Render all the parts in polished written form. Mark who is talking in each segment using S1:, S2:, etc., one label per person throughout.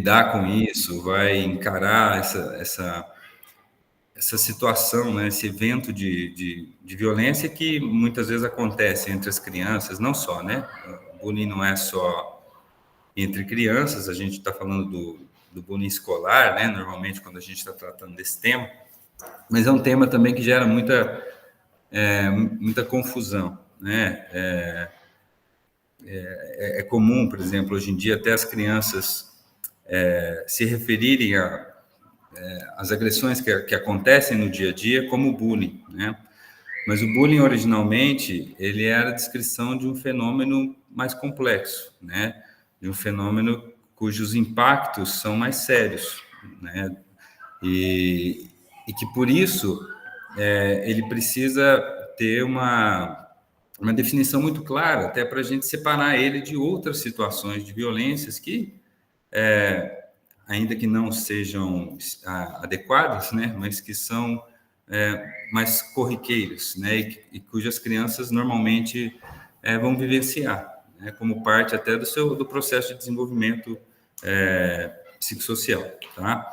S1: lidar com isso, vai encarar essa situação, né, esse evento de violência que muitas vezes acontece entre as crianças, não só, né? O bullying não é só entre crianças, a gente está falando do bullying escolar, né? Normalmente, quando a gente está tratando desse tema, mas é um tema também que gera muita confusão, né? É comum, por exemplo, hoje em dia, até as crianças se referirem às agressões que acontecem no dia a dia como bullying, né? Mas o bullying, originalmente, ele era a descrição de um fenômeno mais complexo, né? De um fenômeno cujos impactos são mais sérios, né? E que, por isso, ele precisa ter uma definição muito clara, até para a gente separar ele de outras situações de violências que, ainda que não sejam adequadas, né? Mas que são mais corriqueiros, né, e cujas crianças normalmente vão vivenciar, né, como parte até do processo de desenvolvimento psicossocial, tá?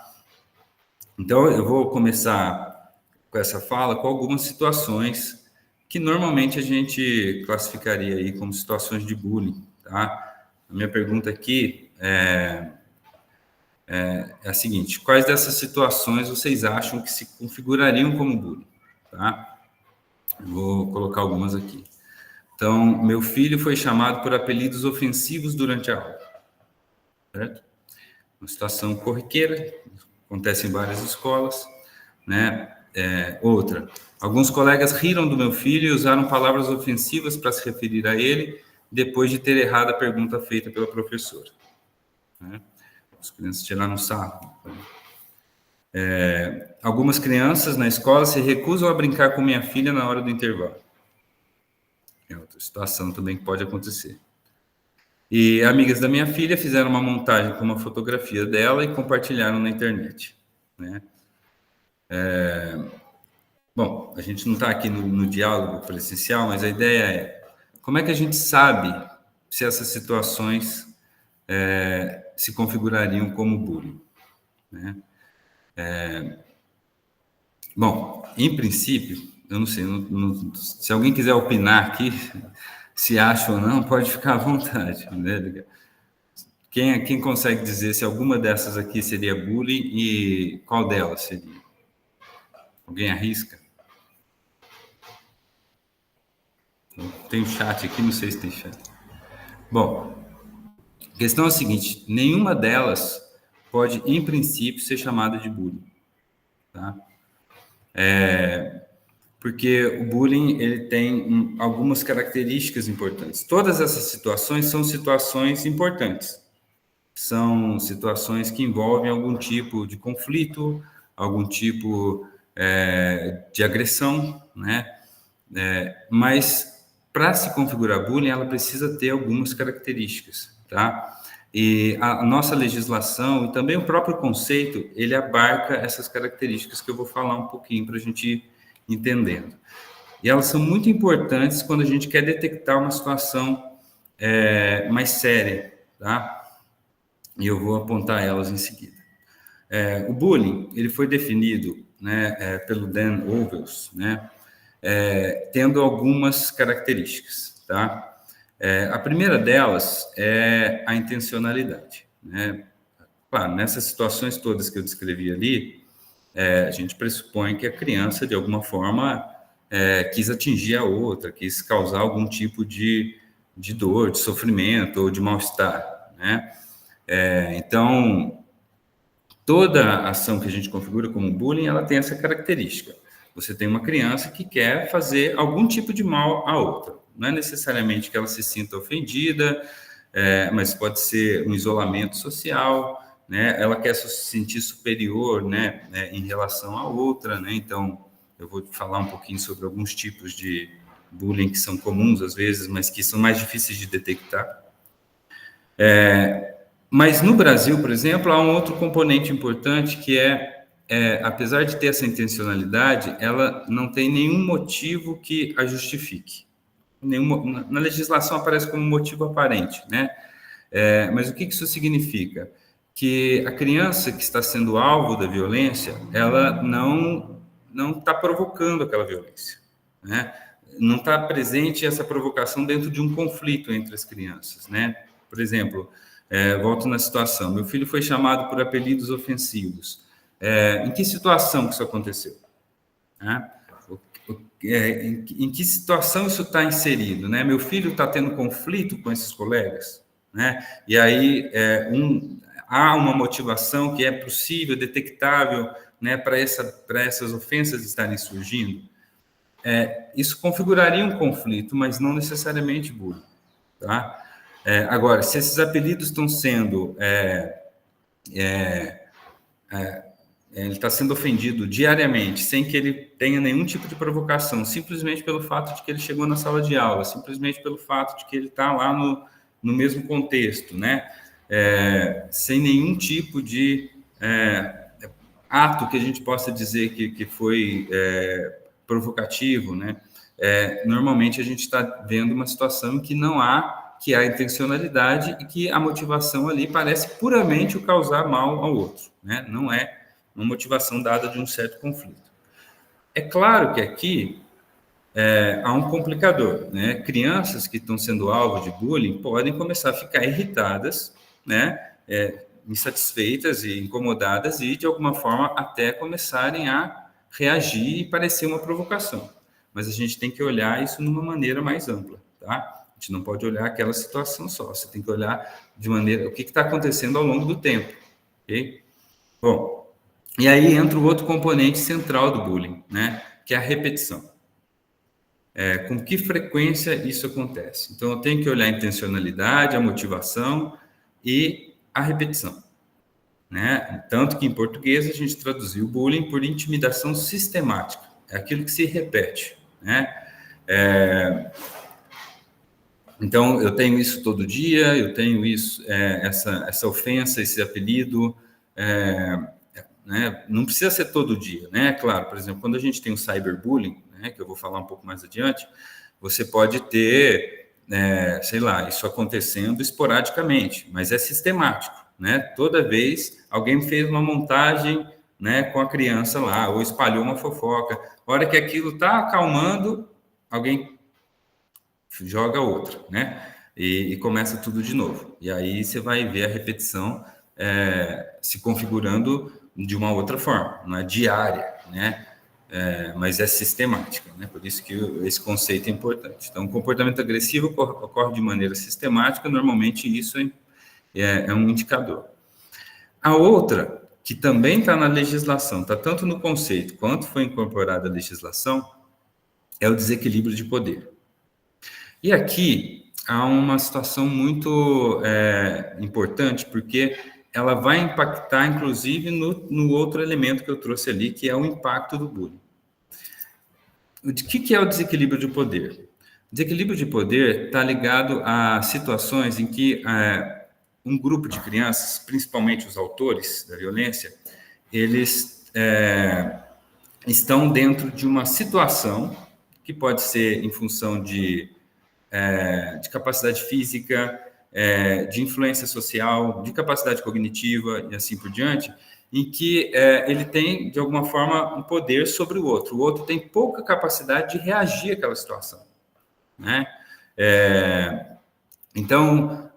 S1: Então, eu vou começar com essa fala com algumas situações que normalmente a gente classificaria aí como situações de bullying, tá? A minha pergunta aqui é a seguinte: quais dessas situações vocês acham que se configurariam como bullying? Tá? Eu vou colocar algumas aqui. Então, meu filho foi chamado por apelidos ofensivos durante a aula. Certo? Uma situação corriqueira, acontece em várias escolas, né? Outra: alguns colegas riram do meu filho e usaram palavras ofensivas para se referir a ele depois de ter errado a pergunta feita pela professora. Né? As crianças tiraram sarro. Algumas crianças na escola se recusam a brincar com minha filha na hora do intervalo. É outra situação também que pode acontecer. E amigas da minha filha fizeram uma montagem com uma fotografia dela e compartilharam na internet, né? Bom, a gente não está aqui no diálogo presencial, mas a ideia é: como é que a gente sabe se essas situações se configurariam como bullying, né? Bom, em princípio, eu não sei, se alguém quiser opinar aqui, se acha ou não, pode ficar à vontade, né? Quem consegue dizer se alguma dessas aqui seria bullying e qual delas seria? Alguém arrisca? Tem um chat aqui, não sei se tem chat. Bom, a questão é a seguinte: nenhuma delas pode, em princípio, ser chamada de bullying, tá? Porque o bullying ele tem algumas características importantes. Todas essas situações são situações importantes. São situações que envolvem algum tipo de conflito, algum tipo de agressão, né? Mas para se configurar bullying, ela precisa ter algumas características, tá? E a nossa legislação e também o próprio conceito, ele abarca essas características que eu vou falar um pouquinho para a gente ir entendendo. E elas são muito importantes quando a gente quer detectar uma situação mais séria, tá? E eu vou apontar elas em seguida. O bullying, ele foi definido, né, pelo Dan Ovels, né, tendo algumas características, tá? A primeira delas é a intencionalidade, né? Claro, nessas situações todas que eu descrevi ali, a gente pressupõe que a criança, de alguma forma, quis atingir a outra, quis causar algum tipo de dor, de sofrimento ou de mal-estar, né? Então, toda ação que a gente configura como bullying, ela tem essa característica. Você tem uma criança que quer fazer algum tipo de mal à outra. Não é necessariamente que ela se sinta ofendida, mas pode ser um isolamento social, né? Ela quer se sentir superior, né, em relação à outra, né? Então, eu vou falar um pouquinho sobre alguns tipos de bullying que são comuns às vezes, mas que são mais difíceis de detectar. Mas no Brasil, por exemplo, há um outro componente importante que apesar de ter essa intencionalidade, ela não tem nenhum motivo que a justifique. Na legislação aparece como motivo aparente, né? Mas o que isso significa? que a criança que está sendo alvo da violência, ela não está provocando aquela violência, né? Não está presente essa provocação dentro de um conflito entre as crianças, né? Por exemplo, volto na situação, meu filho foi chamado por apelidos ofensivos. Em que situação que isso aconteceu? Né? Em que situação isso está inserido, né? Meu filho está tendo conflito com esses colegas, né? E aí há uma motivação que é possível, detectável, né, para essas ofensas estarem surgindo. Isso configuraria um conflito, mas não necessariamente bullying, tá? Agora, se esses apelidos estão sendo ele está sendo ofendido diariamente, sem que ele tenha nenhum tipo de provocação, simplesmente pelo fato de que ele chegou na sala de aula, simplesmente pelo fato de que ele está lá no mesmo contexto, né? Sem nenhum tipo de ato que a gente possa dizer que foi provocativo, né? Normalmente a gente está vendo uma situação em que não há, que há intencionalidade e que a motivação ali parece puramente o causar mal ao outro, né? Não é uma motivação dada de um certo conflito. É claro que aqui há um complicador, né? Crianças que estão sendo alvo de bullying podem começar a ficar irritadas, né? Insatisfeitas e incomodadas e, de alguma forma, até começarem a reagir e parecer uma provocação. Mas a gente tem que olhar isso de uma maneira mais ampla, tá? A gente não pode olhar aquela situação só, você tem que olhar de maneira o que está acontecendo ao longo do tempo, ok? Bom, e aí entra o outro componente central do bullying, né? Que é a repetição. Com que frequência isso acontece? Então, eu tenho que olhar a intencionalidade, a motivação e a repetição, né? Tanto que em português a gente traduziu bullying por intimidação sistemática, é aquilo que se repete, né? Então, eu tenho isso todo dia, eu tenho isso, essa ofensa, esse apelido, né? Não precisa ser todo dia, né? Claro, por exemplo, quando a gente tem o cyberbullying, né, que eu vou falar um pouco mais adiante, você pode ter, sei lá, isso acontecendo esporadicamente, mas é sistemático, né? Toda vez alguém fez uma montagem, né, com a criança lá, ou espalhou uma fofoca. A hora que aquilo está acalmando, alguém joga outra, né? E começa tudo de novo. E aí você vai ver a repetição se configurando de uma outra forma, não é diária, né? Mas é sistemática, né? Por isso que esse conceito é importante. Então, o comportamento agressivo ocorre de maneira sistemática, normalmente isso é um indicador. A outra, que também está na legislação, está tanto no conceito quanto foi incorporada à legislação, é o desequilíbrio de poder. E aqui há uma situação muito importante, porque ela vai impactar, inclusive, no outro elemento que eu trouxe ali, que é o impacto do bullying. O que é o desequilíbrio de poder? O desequilíbrio de poder está ligado a situações em que um grupo de crianças, principalmente os autores da violência, eles estão dentro de uma situação que pode ser em função de capacidade física, de influência social, de capacidade cognitiva e assim por diante, em que ele tem, de alguma forma, um poder sobre o outro. O outro tem pouca capacidade de reagir àquela situação, né? Então,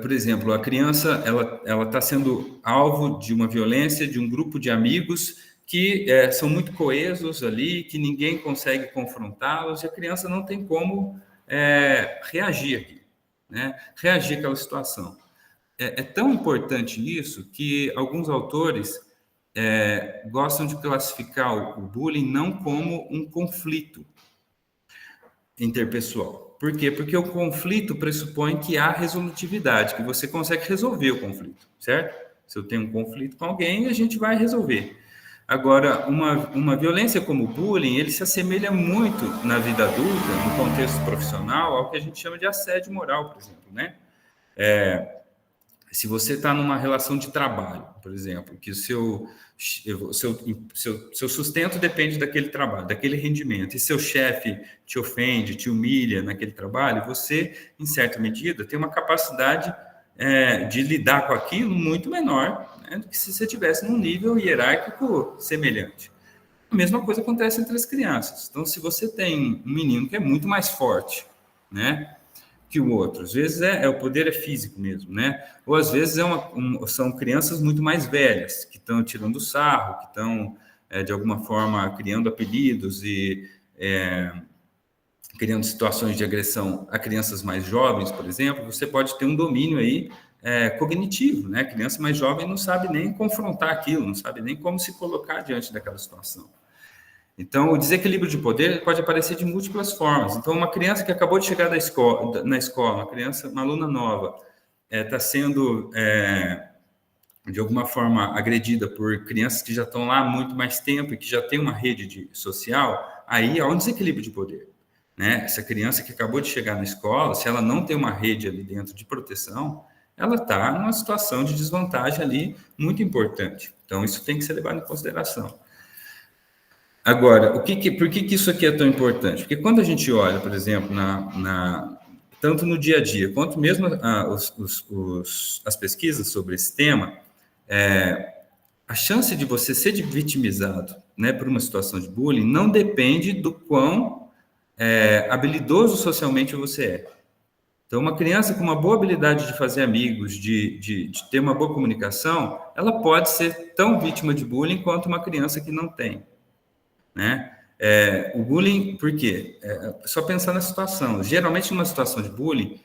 S1: por exemplo, a criança ela está sendo alvo de uma violência de um grupo de amigos que são muito coesos ali, que ninguém consegue confrontá-los, e a criança não tem como reagir aqui, né? Reagir àquela situação. É tão importante isso que alguns autores gostam de classificar o bullying não como um conflito interpessoal. Por quê? Porque o conflito pressupõe que há resolutividade, que você consegue resolver o conflito, certo? Se eu tenho um conflito com alguém, a gente vai resolver. Agora, uma violência como o bullying, ele se assemelha muito na vida adulta, no contexto profissional, ao que a gente chama de assédio moral, por exemplo, né? Se você está numa relação de trabalho, por exemplo, que o seu sustento depende daquele trabalho, daquele rendimento, e seu chefe te ofende, te humilha naquele trabalho, você, em certa medida, tem uma capacidade de lidar com aquilo muito menor, né, do que se você tivesse num nível hierárquico semelhante. A mesma coisa acontece entre as crianças. Então, se você tem um menino que é muito mais forte, né, que o outro, às vezes o poder é físico mesmo, né? Ou às vezes são crianças muito mais velhas que estão tirando sarro, que estão de alguma forma criando apelidos e criando situações de agressão a crianças mais jovens, por exemplo. Você pode ter um domínio aí cognitivo, né? A criança mais jovem não sabe nem confrontar aquilo, não sabe nem como se colocar diante daquela situação. Então, o desequilíbrio de poder pode aparecer de múltiplas formas. Então, uma criança que acabou de chegar na escola, uma aluna nova, está sendo, de alguma forma, agredida por crianças que já estão lá há muito mais tempo e que já têm uma rede social, aí há um desequilíbrio de poder. Né? Essa criança que acabou de chegar na escola, se ela não tem uma rede ali dentro de proteção, ela está numa situação de desvantagem ali muito importante. Então, isso tem que ser levado em consideração. Agora, por que isso aqui é tão importante? Porque quando a gente olha, por exemplo, tanto no dia a dia, quanto mesmo as pesquisas sobre esse tema, a chance de você ser vitimizado, né, por uma situação de bullying não depende do quão habilidoso socialmente você é. Então, uma criança com uma boa habilidade de fazer amigos, de ter uma boa comunicação, ela pode ser tão vítima de bullying quanto uma criança que não tem. Né? O bullying, por quê? Só pensar na situação. Geralmente, numa situação de bullying,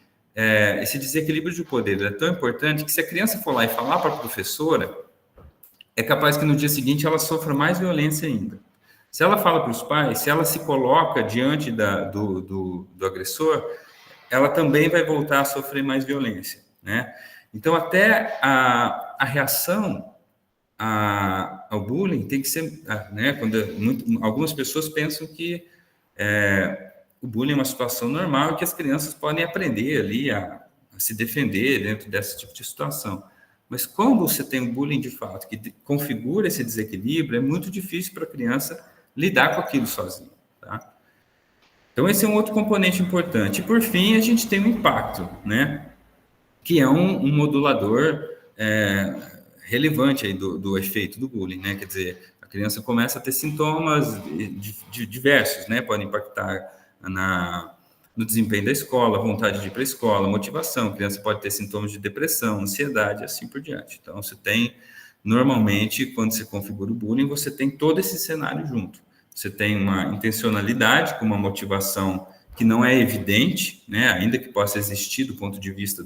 S1: esse desequilíbrio de poder é tão importante que se a criança for lá e falar para a professora, é capaz que no dia seguinte ela sofra mais violência ainda. Se ela fala para os pais, se ela se coloca diante do agressor, ela também vai voltar a sofrer mais violência. Né? Então, até a reação ao bullying tem que ser, né, algumas pessoas pensam que o bullying é uma situação normal e que as crianças podem aprender ali a se defender dentro desse tipo de situação. Mas quando você tem um bullying de fato que configura esse desequilíbrio, é muito difícil para a criança lidar com aquilo sozinha. Tá? Então, esse é um outro componente importante. E, por fim, a gente tem o impacto, né, que é um modulador relevante aí do efeito do bullying, né? Quer dizer, a criança começa a ter sintomas diversos, né? Podem impactar no desempenho da escola, vontade de ir para a escola, motivação. A criança pode ter sintomas de depressão, ansiedade, assim por diante. Então, normalmente, quando você configura o bullying, você tem todo esse cenário junto. Você tem uma intencionalidade com uma motivação que não é evidente, né? Ainda que possa existir do ponto de vista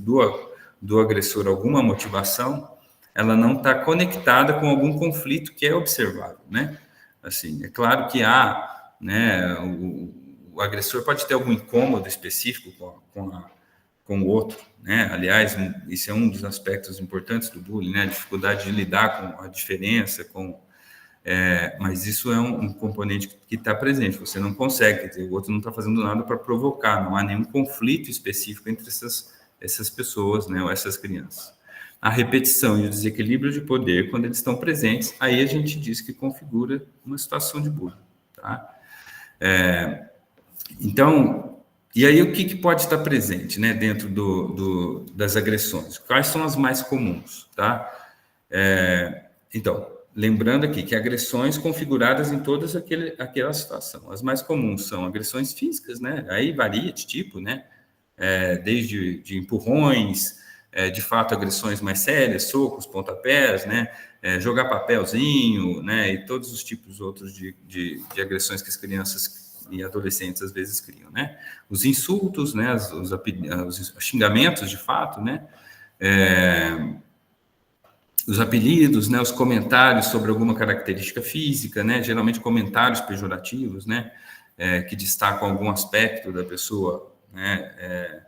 S1: do agressor alguma motivação, ela não está conectada com algum conflito que é observável, né? Assim, é claro que né, o agressor pode ter algum incômodo específico com o outro, né? Aliás, isso é um dos aspectos importantes do bullying, né? A dificuldade de lidar com a diferença, mas isso é um componente que está presente. Você não consegue, quer dizer, o outro não está fazendo nada para provocar, não há nenhum conflito específico entre essas pessoas, né, ou essas crianças. A repetição e o desequilíbrio de poder, quando eles estão presentes, aí a gente diz que configura uma situação de bullying. Tá? Então, e aí o que pode estar presente, né, dentro das agressões? Quais são as mais comuns? Tá? Então, lembrando aqui que agressões configuradas em todas aquela situação. As mais comuns são agressões físicas, né? Aí varia de tipo, né? Desde de empurrões, de fato agressões mais sérias, socos, pontapés, né? Jogar papelzinho, né? E todos os tipos outros de agressões que as crianças e adolescentes às vezes criam, né? Os insultos, né? Os xingamentos de fato, né? Os apelidos, né? Os comentários sobre alguma característica física, né? Geralmente comentários pejorativos, né? Que destacam algum aspecto da pessoa, né?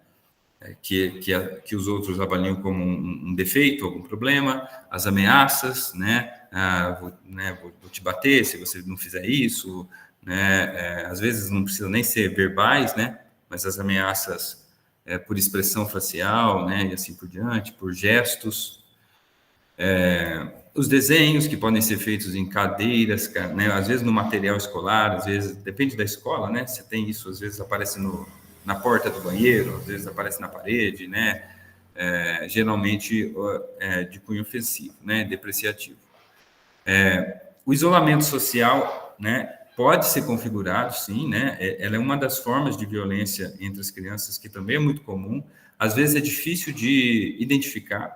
S1: Que os outros avaliam como um defeito, algum problema, as ameaças, né? Vou te bater se você não fizer isso, né? Às vezes não precisa nem ser verbais, né? Mas as ameaças por expressão facial, né? E assim por diante, por gestos. Os desenhos que podem ser feitos em cadeiras, né? Às vezes no material escolar, às vezes, depende da escola, né? Você tem isso, às vezes aparece na porta do banheiro, às vezes aparece na parede, né? geralmente de cunho ofensivo, né, depreciativo. O isolamento social, né, pode ser configurado, sim, né, ela é uma das formas de violência entre as crianças que também é muito comum, às vezes é difícil de identificar,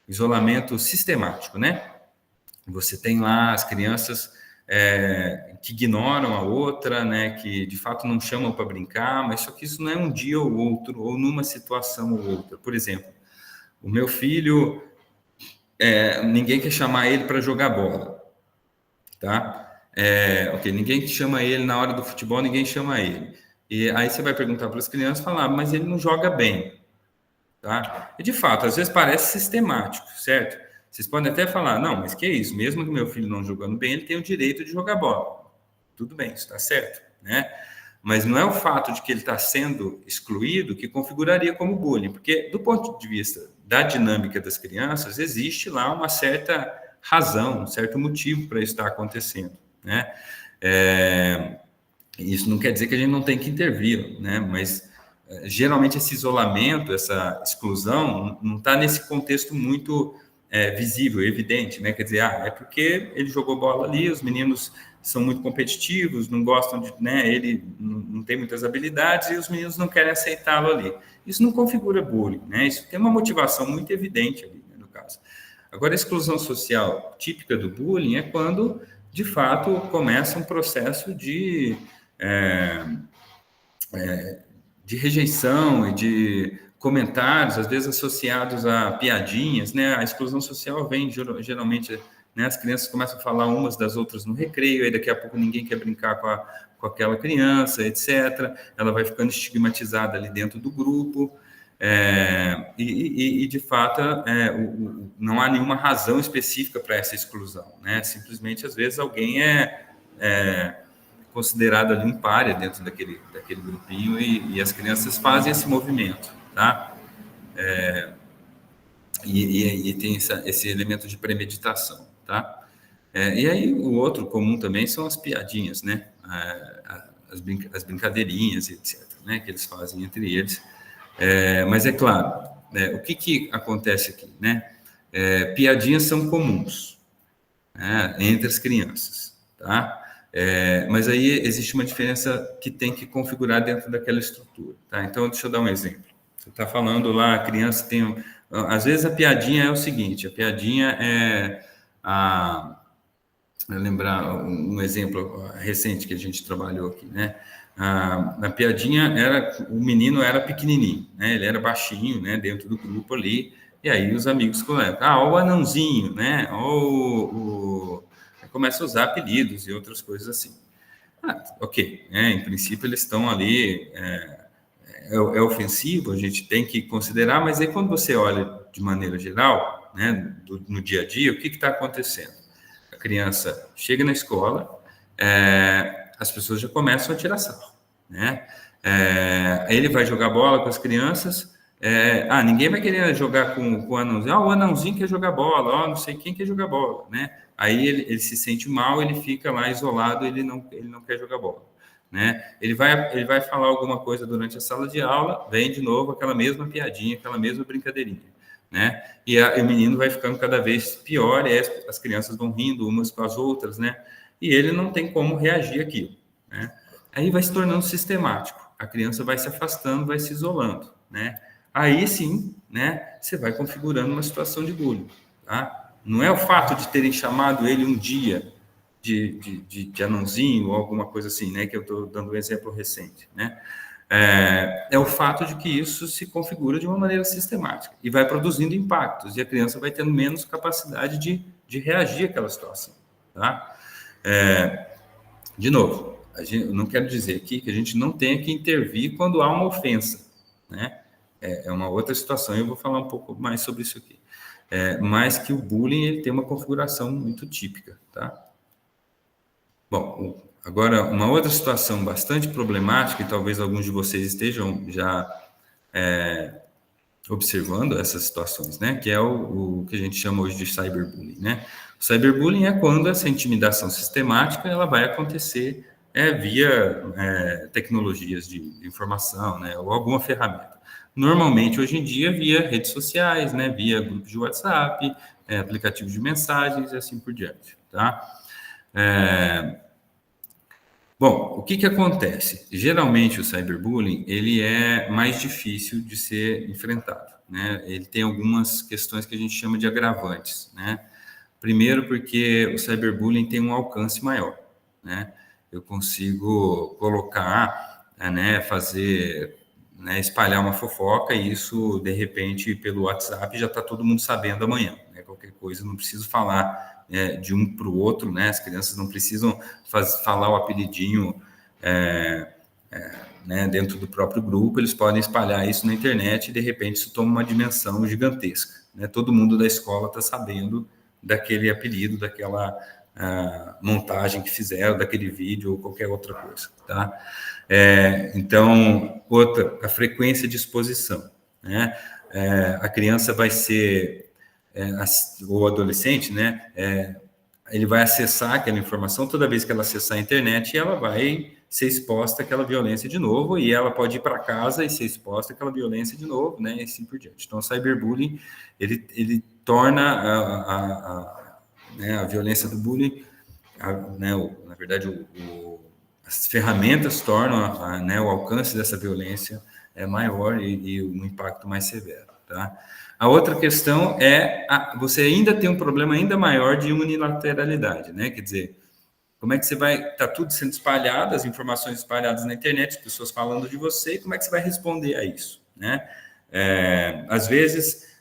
S1: isolamento sistemático, né, você tem lá as crianças que ignoram a outra, né, que de fato não chamam para brincar, mas só que isso não é um dia ou outro, ou numa situação ou outra. Por exemplo, o meu filho, ninguém quer chamar ele para jogar bola, tá? Ok, ninguém chama ele na hora do futebol, ninguém chama ele. E aí você vai perguntar para as crianças, falar, mas ele não joga bem, tá? E de fato, às vezes parece sistemático, certo? Vocês podem até falar, não, mas que isso, mesmo que meu filho não jogando bem, ele tem o direito de jogar bola. Tudo bem, isso está certo, né? Mas não é o fato de que ele está sendo excluído que configuraria como bullying, porque do ponto de vista da dinâmica das crianças, existe lá uma certa razão, um certo motivo para isso estar acontecendo, né? Isso não quer dizer que a gente não tem que intervir, né? Mas geralmente esse isolamento, essa exclusão, não está nesse contexto muito visível, evidente, né? Quer dizer, é porque ele jogou bola ali, os meninos são muito competitivos, não gostam de, né? Ele não tem muitas habilidades e os meninos não querem aceitá-lo ali. Isso não configura bullying, né? Isso tem uma motivação muito evidente ali, né, no caso. Agora, a exclusão social típica do bullying é quando, de fato, começa um processo de rejeição e de comentários, às vezes associados a piadinhas, né? A exclusão social vem geralmente, né? As crianças começam a falar umas das outras no recreio, aí daqui a pouco ninguém quer brincar com aquela criança, etc. Ela vai ficando estigmatizada ali dentro do grupo. E de fato, não há nenhuma razão específica para essa exclusão, né? Simplesmente, às vezes, alguém considerado ali um pária dentro daquele grupinho e as crianças fazem esse movimento, tá? E tem esse elemento de premeditação, tá? E aí o outro comum também são as piadinhas, né? As brincadeirinhas, etc., né? Que eles fazem entre eles. Mas é claro, o que acontece aqui, né? Piadinhas são comuns, né, entre as crianças, tá? Mas aí existe uma diferença que tem que configurar dentro daquela estrutura, tá? Então, deixa eu dar um exemplo. Você está falando lá, a criança tem... Às vezes a piadinha é o seguinte, a piadinha lembrar um exemplo recente que a gente trabalhou aqui, né? A piadinha o menino era pequenininho, né? Ele era baixinho, né? Dentro do grupo ali, e aí os amigos começam, o anãozinho, né? Começa a usar apelidos e outras coisas assim. Ok, né? Em princípio eles estão ali, é ofensivo, a gente tem que considerar, mas aí quando você olha de maneira geral, né? No dia a dia, o que está acontecendo? A criança chega na escola, as pessoas já começam a tirar sarro, né? Ele vai jogar bola com as crianças, ninguém vai querer jogar com o anãozinho, o anãozinho quer jogar bola, não sei quem quer jogar bola, né? Aí ele se sente mal, ele fica lá isolado, ele não quer jogar bola, né? Ele vai falar alguma coisa durante a sala de aula, vem de novo aquela mesma piadinha, aquela mesma brincadeirinha, né? E o menino vai ficando cada vez pior, e as crianças vão rindo umas com as outras, né? E ele não tem como reagir àquilo, né? Aí vai se tornando sistemático, a criança vai se afastando, vai se isolando, né? Aí sim, né, você vai configurando uma situação de bullying, tá? Não é o fato de terem chamado ele um dia de anãozinho ou alguma coisa assim, né, que eu estou dando um exemplo recente, né? É o fato de que isso se configura de uma maneira sistemática e vai produzindo impactos, e a criança vai tendo menos capacidade de reagir àquela situação, tá? De novo, eu não quero dizer aqui que a gente não tenha que intervir quando há uma ofensa, né? É uma outra situação, eu vou falar um pouco mais sobre isso aqui. Mas que o bullying ele tem uma configuração muito típica, tá? Bom, agora, uma outra situação bastante problemática, e talvez alguns de vocês estejam já observando essas situações, né? Que é o que a gente chama hoje de cyberbullying, né? O cyberbullying é quando essa intimidação sistemática ela vai acontecer via tecnologias de informação, né? Ou alguma ferramenta. Normalmente, hoje em dia, via redes sociais, né? Via grupos de WhatsApp, aplicativos de mensagens e assim por diante, tá? Bom, o que que acontece? Geralmente o cyberbullying, ele é mais difícil de ser enfrentado, né? Ele tem algumas questões que a gente chama de agravantes, né? Primeiro porque o cyberbullying tem um alcance maior, né? Eu consigo colocar, né, fazer, né, espalhar uma fofoca e isso, de repente, pelo WhatsApp já está todo mundo sabendo amanhã, né? Qualquer coisa, não preciso falar de um para o outro, né? As crianças não precisam falar o apelidinho né, dentro do próprio grupo, eles podem espalhar isso na internet e, de repente, isso toma uma dimensão gigantesca, né? Todo mundo da escola está sabendo daquele apelido, daquela montagem que fizeram, daquele vídeo ou qualquer outra coisa, tá? Então, outra, a frequência de exposição, né? A criança vai ser, ou adolescente, né? Ele vai acessar aquela informação, toda vez que ela acessar a internet, ela vai ser exposta àquela violência de novo, e ela pode ir para casa e ser exposta àquela violência de novo, né, e assim por diante. Então, o cyberbullying, ele torna né, a violência do bullying, né, na verdade, as ferramentas tornam né, o alcance dessa violência maior e um impacto mais severo, tá? A outra questão é você ainda tem um problema ainda maior de unilateralidade, né? Quer dizer, como é que você vai... Está tudo sendo espalhado, as informações espalhadas na internet, as pessoas falando de você, e como é que você vai responder a isso, né? Às vezes,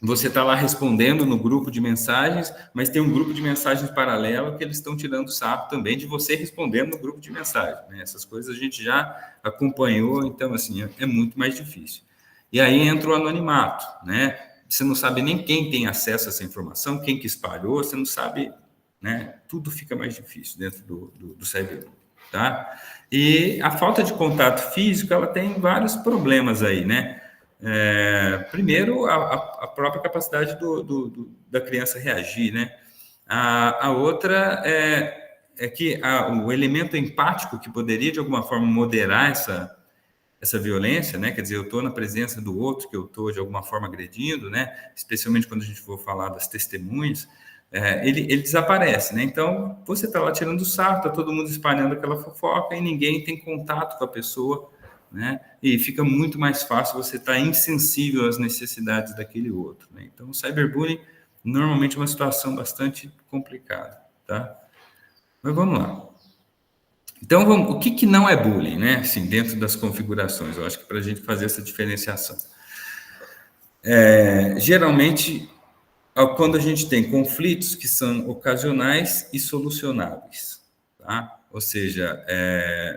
S1: você está lá respondendo no grupo de mensagens, mas tem um grupo de mensagens paralelo que eles estão tirando sarro também de você respondendo no grupo de mensagens, né? Essas coisas a gente já acompanhou, então, assim, é muito mais difícil. E aí entra o anonimato, né? Você não sabe nem quem tem acesso a essa informação, quem que espalhou, você não sabe, né? Tudo fica mais difícil dentro do cyberbullying, tá? E a falta de contato físico, ela tem vários problemas aí, né? Primeiro, a própria capacidade da criança reagir, né? A outra é que o elemento empático que poderia, de alguma forma, moderar essa violência, né? Quer dizer, eu estou na presença do outro que eu estou, de alguma forma, agredindo, né? Especialmente quando a gente for falar das testemunhas, ele desaparece, né? Então, você está lá tirando sarro, está todo mundo espalhando aquela fofoca e ninguém tem contato com a pessoa, né? E fica muito mais fácil você estar insensível às necessidades daquele outro, né? Então, o cyberbullying normalmente é uma situação bastante complicada, tá? Mas vamos lá. Então, o que não é bullying, né? Assim, dentro das configurações, eu acho que para a gente fazer essa diferenciação. Geralmente, quando a gente tem conflitos que são ocasionais e solucionáveis, tá? Ou seja,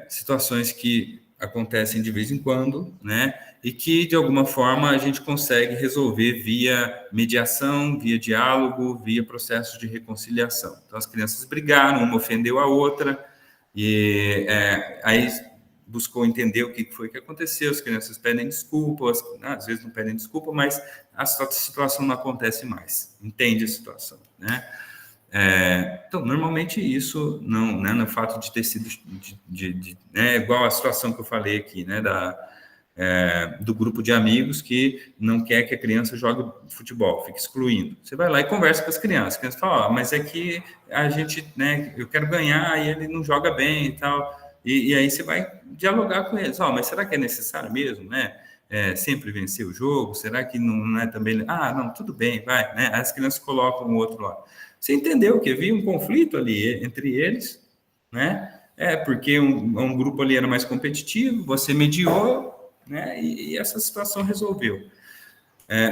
S1: situações que acontecem de vez em quando, né? E que, de alguma forma, a gente consegue resolver via mediação, via diálogo, via processo de reconciliação. Então, as crianças brigaram, uma ofendeu a outra, e aí buscou entender o que foi que aconteceu, as crianças pedem desculpas, às vezes não pedem desculpa, mas a situação não acontece mais, entende a situação, né? Então, normalmente isso não, né, no fato de ter sido né, igual a situação que eu falei aqui, né, do grupo de amigos que não quer que a criança jogue futebol, fica excluindo. Você vai lá e conversa com as crianças falam, mas é que a gente, né, eu quero ganhar e ele não joga bem e tal, e aí você vai dialogar com eles, mas será que é necessário mesmo, né? Sempre vencer o jogo? Será que não é também... não, tudo bem, vai, né? As crianças colocam o outro lá. Você entendeu que havia um conflito ali entre eles, né? Porque um grupo ali era mais competitivo, você mediou, né? E essa situação resolveu.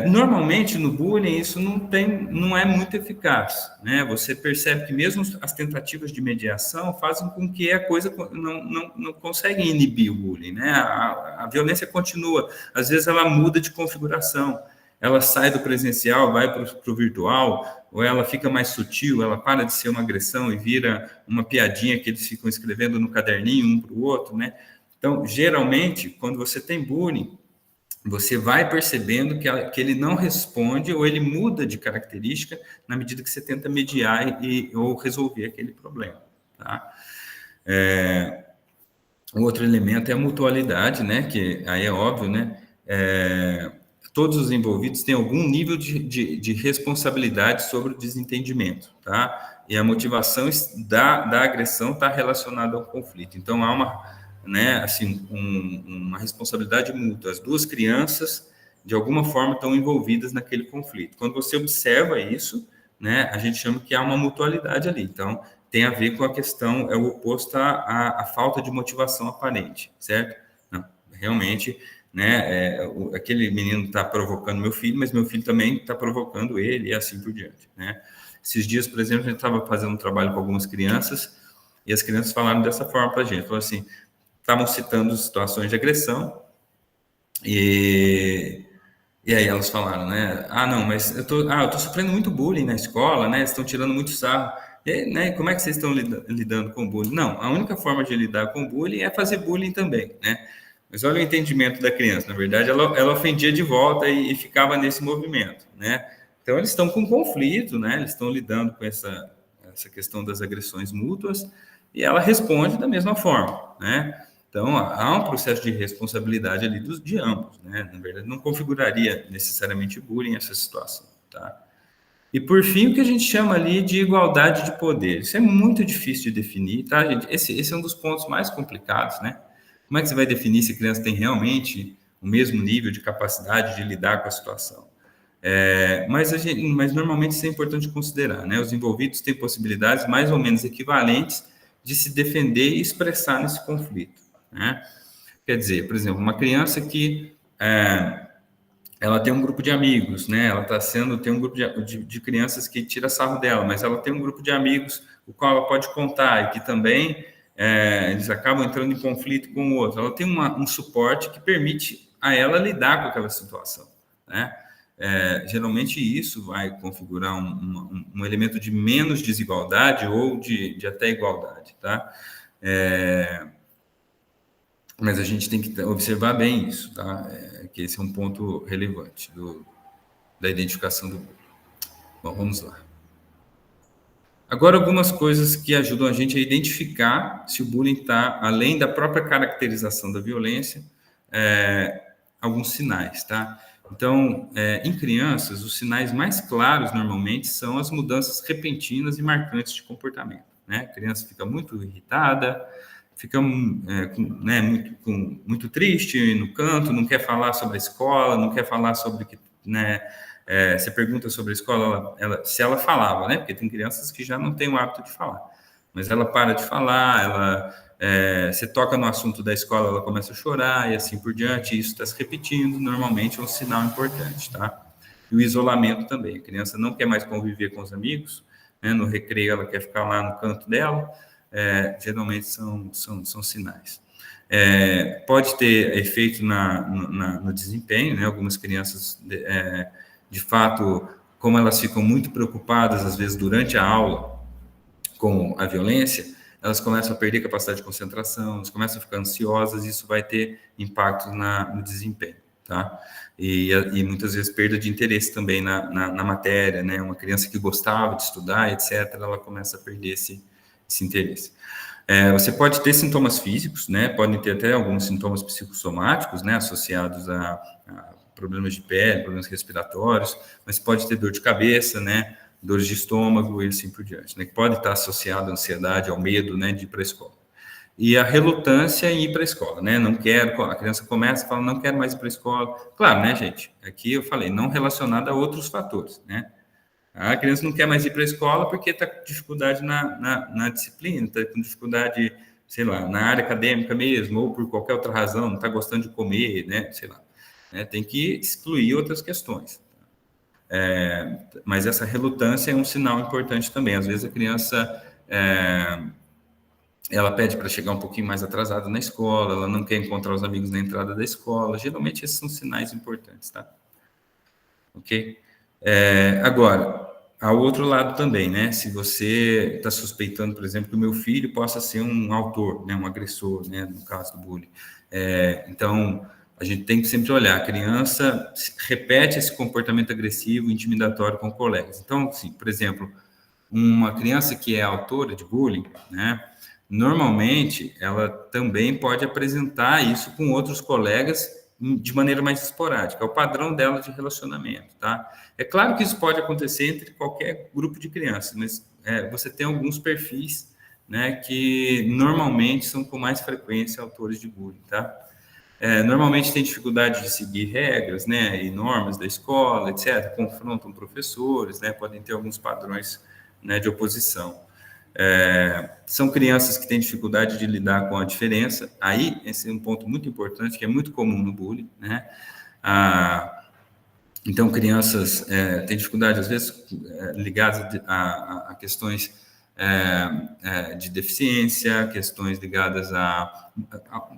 S1: Normalmente no bullying isso não é muito eficaz, né? Você percebe que mesmo as tentativas de mediação fazem com que a coisa não consegue inibir o bullying, né? A violência continua, às vezes ela muda de configuração, ela sai do presencial, vai para o virtual, ou ela fica mais sutil, ela para de ser uma agressão e vira uma piadinha que eles ficam escrevendo no caderninho um para o outro, né? Então, geralmente, quando você tem bullying, você vai percebendo que ele não responde ou ele muda de característica na medida que você tenta mediar ou resolver aquele problema, tá? O outro elemento é a mutualidade, né? Que aí é óbvio, né? todos os envolvidos têm algum nível de responsabilidade sobre o desentendimento, tá? E a motivação da agressão está relacionada ao conflito. Então, há uma responsabilidade mútua. As duas crianças, de alguma forma, estão envolvidas naquele conflito. Quando você observa isso, né, a gente chama que há uma mutualidade ali. Então, tem a ver com a questão, é o oposto à falta de motivação aparente, certo? Não, realmente, né, aquele menino está provocando meu filho, mas meu filho também está provocando ele e assim por diante, né? Esses dias, por exemplo, a gente estava fazendo um trabalho com algumas crianças e as crianças falaram dessa forma para a gente, falaram assim, estavam citando situações de agressão e aí elas falaram, né? Ah, não, mas eu tô sofrendo muito bullying na escola, né? Estão tirando muito sarro. E aí, né? Como é que vocês estão lidando com o bullying? Não, a única forma de lidar com o bullying é fazer bullying também, né? Mas olha o entendimento da criança. Na verdade, ela ofendia de volta e ficava nesse movimento, né? Então, eles estão com conflito, né? Eles estão lidando com essa questão das agressões mútuas e ela responde da mesma forma, né? Então, há um processo de responsabilidade ali de ambos, né? Na verdade, não configuraria necessariamente bullying essa situação, tá? E, por fim, o que a gente chama ali de igualdade de poder. Isso é muito difícil de definir, tá, gente? Esse é um dos pontos mais complicados, né? Como é que você vai definir se a criança tem realmente o mesmo nível de capacidade de lidar com a situação? Mas normalmente isso é importante considerar, né? Os envolvidos têm possibilidades mais ou menos equivalentes de se defender e expressar nesse conflito, né? Quer dizer, por exemplo, uma criança que ela tem um grupo de amigos, né? Tem um grupo de crianças que tira sarro dela, mas ela tem um grupo de amigos o qual ela pode contar e que também eles acabam entrando em conflito com o outro. Ela tem um suporte que permite a ela lidar com aquela situação, né? Geralmente isso vai configurar um elemento de menos desigualdade ou de até igualdade, tá? Mas a gente tem que observar bem isso, tá? Que esse é um ponto relevante da identificação do bullying. Bom, vamos lá. Agora, algumas coisas que ajudam a gente a identificar se o bullying está, além da própria caracterização da violência, alguns sinais, tá? Então, em crianças, os sinais mais claros, normalmente, são as mudanças repentinas e marcantes de comportamento, né? A criança fica muito irritada, fica muito triste no canto, não quer falar sobre a escola, não quer falar sobre que, né? Você pergunta sobre a escola, se ela falava, né? Porque tem crianças que já não têm o hábito de falar, mas ela para de falar, você toca no assunto da escola, ela começa a chorar e assim por diante. Isso está se repetindo, normalmente é um sinal importante, tá? E o isolamento também. A criança não quer mais conviver com os amigos, né? No recreio ela quer ficar lá no canto dela. Geralmente são sinais. Pode ter efeito no desempenho, né? Algumas crianças, de fato, como elas ficam muito preocupadas, às vezes, durante a aula com a violência, elas começam a perder capacidade de concentração, elas começam a ficar ansiosas, e isso vai ter impacto no desempenho, tá? E muitas vezes perda de interesse também na matéria, né? Uma criança que gostava de estudar, etc., ela começa a perder esse interesse. Você pode ter sintomas físicos, né? Podem ter até alguns sintomas psicossomáticos, né? Associados a problemas de pele, problemas respiratórios, mas pode ter dor de cabeça, né? Dores de estômago e assim por diante, né? Que pode estar associado à ansiedade, ao medo, né? De ir para a escola. E a relutância em ir para a escola, né? Não quero, a criança começa e fala, não quero mais ir para a escola. Claro, né, gente? Aqui eu falei, não relacionado a outros fatores, né? A criança não quer mais ir para a escola porque está com dificuldade na disciplina, está com dificuldade, sei lá, na área acadêmica mesmo, ou por qualquer outra razão, não está gostando de comer, né? Sei lá. Tem que excluir outras questões. Mas essa relutância é um sinal importante também. Às vezes a criança ela pede para chegar um pouquinho mais atrasada na escola, ela não quer encontrar os amigos na entrada da escola. Geralmente esses são sinais importantes, tá? Ok? Agora, ao outro lado também, né? Se você está suspeitando, por exemplo, que o meu filho possa ser um autor, né? Um agressor, né? No caso do bullying. Então, a gente tem que sempre olhar. A criança repete esse comportamento agressivo, intimidatório com colegas. Então, assim, por exemplo, uma criança que é autora de bullying, né? Normalmente, ela também pode apresentar isso com outros colegas de maneira mais esporádica, é o padrão dela de relacionamento, tá? É claro que isso pode acontecer entre qualquer grupo de crianças, mas você tem alguns perfis, né, que normalmente são com mais frequência autores de bullying, tá? Normalmente tem dificuldade de seguir regras, né, e normas da escola, etc., confrontam professores, né, podem ter alguns padrões, né, de oposição. São crianças que têm dificuldade de lidar com a diferença. Aí, esse é um ponto muito importante, que é muito comum no bullying, né? Então, crianças têm dificuldade, às vezes, ligadas a questões de deficiência, questões ligadas a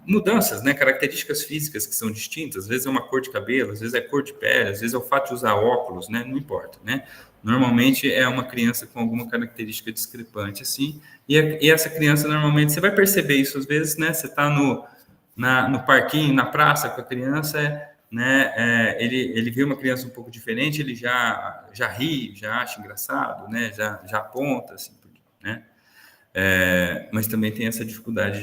S1: mudanças, né? Características físicas que são distintas. Às vezes é uma cor de cabelo, às vezes é cor de pele, às vezes é o fato de usar óculos, né? Não importa, né? Normalmente é uma criança com alguma característica discrepante, assim, e essa criança, normalmente, você vai perceber isso, às vezes, né? Você está no parquinho, na praça com a criança, né? Ele vê uma criança um pouco diferente, ele já ri, já acha engraçado, né? Já aponta, assim, né? Mas também tem essa dificuldade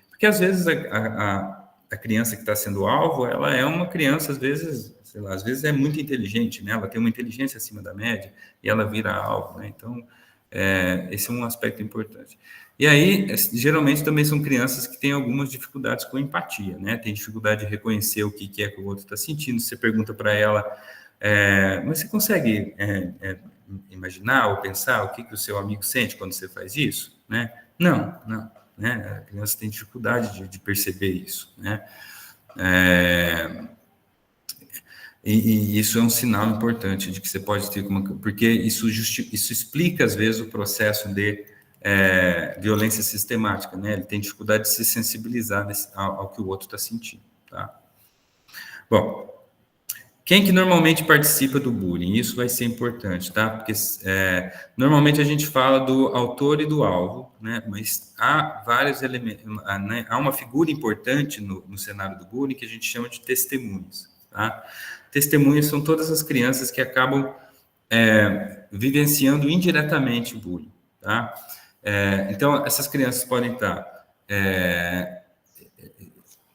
S1: porque às vezes a criança que está sendo alvo, ela é uma criança, às vezes, sei lá, às vezes é muito inteligente, né? Ela tem uma inteligência acima da média e ela vira alvo, né? Então, esse é um aspecto importante. E aí, geralmente, também são crianças que têm algumas dificuldades com empatia, né? Tem dificuldade de reconhecer o que é que o outro está sentindo. Você pergunta para ela, mas você consegue imaginar ou pensar o que o seu amigo sente quando você faz isso, né? Não, né? A criança tem dificuldade de perceber isso, né? E isso é um sinal importante de que você pode ter porque isso explica às vezes o processo de violência sistemática, né? Ele tem dificuldade de se sensibilizar ao que o outro está sentindo, tá? Bom, quem que normalmente participa do bullying? Isso vai ser importante, tá? Porque normalmente a gente fala do autor e do alvo, né? Mas há vários elementos, né? Há uma figura importante no cenário do bullying que a gente chama de testemunhas, tá? Testemunhas são todas as crianças que acabam vivenciando indiretamente o bullying, tá? Então, essas crianças podem estar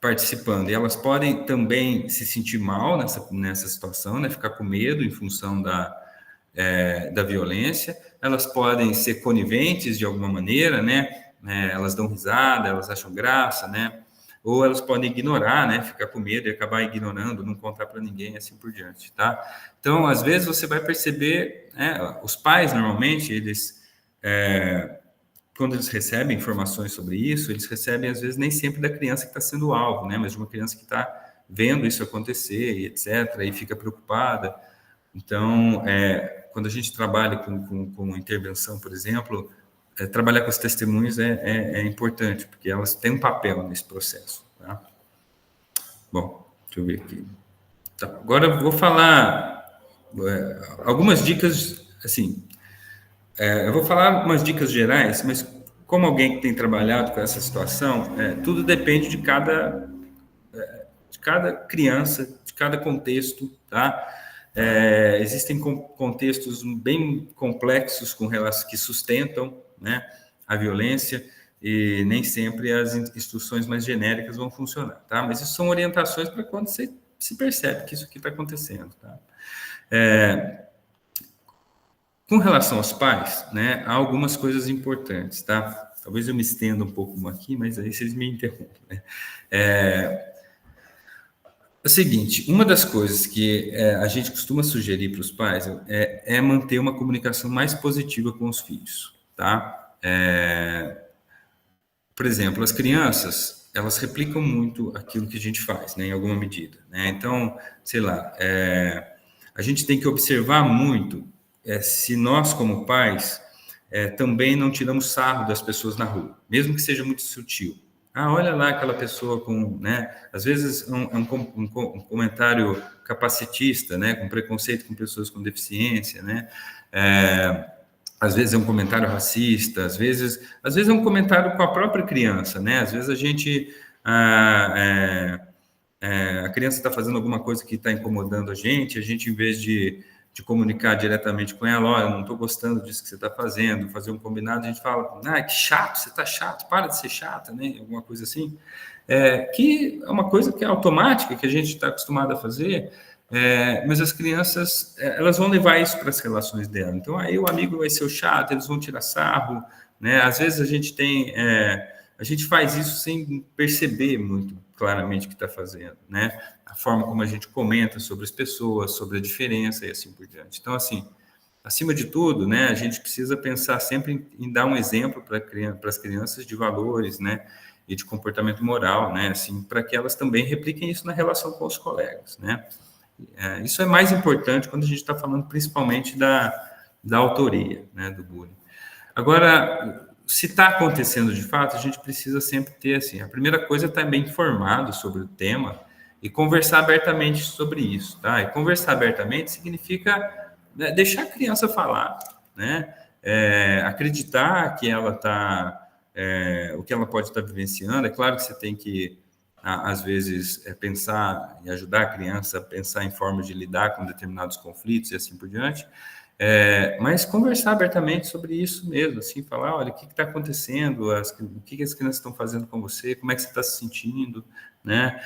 S1: participando, e elas podem também se sentir mal nessa situação, né? Ficar com medo em função da violência, elas podem ser coniventes de alguma maneira, né? Elas dão risada, elas acham graça, né? Ou elas podem ignorar, né? Ficar com medo e acabar ignorando, não contar para ninguém, assim por diante, tá? Então, às vezes você vai perceber, né? Os pais, normalmente, eles quando eles recebem informações sobre isso, eles recebem, às vezes, nem sempre da criança que está sendo alvo, né? Mas de uma criança que está vendo isso acontecer, e etc., e fica preocupada. Então, quando a gente trabalha com intervenção, por exemplo, trabalhar com os testemunhos é importante, porque elas têm um papel nesse processo, tá? Bom, deixa eu ver aqui. Tá, agora eu vou falar algumas dicas, assim, eu vou falar umas dicas gerais, mas como alguém que tem trabalhado com essa situação, tudo depende de cada criança, de cada contexto, tá? Existem contextos bem complexos com relação que sustentam, né, a violência, e nem sempre as instruções mais genéricas vão funcionar, tá? Mas isso são orientações para quando você se percebe que isso aqui está acontecendo, tá? Com relação aos pais, né, há algumas coisas importantes, tá? Talvez eu me estenda um pouco aqui, mas aí vocês me interrompem, né? É o seguinte, uma das coisas que a gente costuma sugerir para os pais é manter uma comunicação mais positiva com os filhos, tá? Por exemplo, as crianças, elas replicam muito aquilo que a gente faz, né, em alguma medida, né? Então, sei lá, a gente tem que observar muito se nós, como pais, também não tiramos sarro das pessoas na rua, mesmo que seja muito sutil. Olha lá aquela pessoa com, né? Às vezes um comentário capacitista, né? Com preconceito com pessoas com deficiência, né? Às vezes é um comentário racista, às vezes é um comentário com a própria criança, né? Às vezes a gente a criança está fazendo alguma coisa que está incomodando a gente, em vez de de comunicar diretamente com ela, olha, não estou gostando disso que você está fazendo, fazer um combinado, a gente fala, que chato, você está chato, para de ser chata, né? Alguma coisa assim. Que é uma coisa que é automática, que a gente está acostumado a fazer, mas as crianças, elas vão levar isso para as relações dela. Então, aí o amigo vai ser o chato, eles vão tirar sarro, né? Às vezes a gente faz isso sem perceber muito claramente o que está fazendo, né? A forma como a gente comenta sobre as pessoas, sobre a diferença e assim por diante. Então, assim, acima de tudo, né, a gente precisa pensar sempre em dar um exemplo para as crianças de valores, né, e de comportamento moral, né, assim, para que elas também repliquem isso na relação com os colegas, né. Isso é mais importante quando a gente está falando principalmente da autoria, né, do bullying. Agora, se está acontecendo de fato, a gente precisa sempre ter, assim, a primeira coisa é estar bem informado sobre o tema e conversar abertamente sobre isso, tá? E conversar abertamente significa, né, deixar a criança falar, né? Acreditar que ela está, o que ela pode estar vivenciando. É claro que você tem que, às vezes, pensar e ajudar a criança a pensar em formas de lidar com determinados conflitos e assim por diante, mas conversar abertamente sobre isso mesmo, assim, falar, olha, o que está acontecendo, o que as crianças estão fazendo com você, como é que você está se sentindo, né?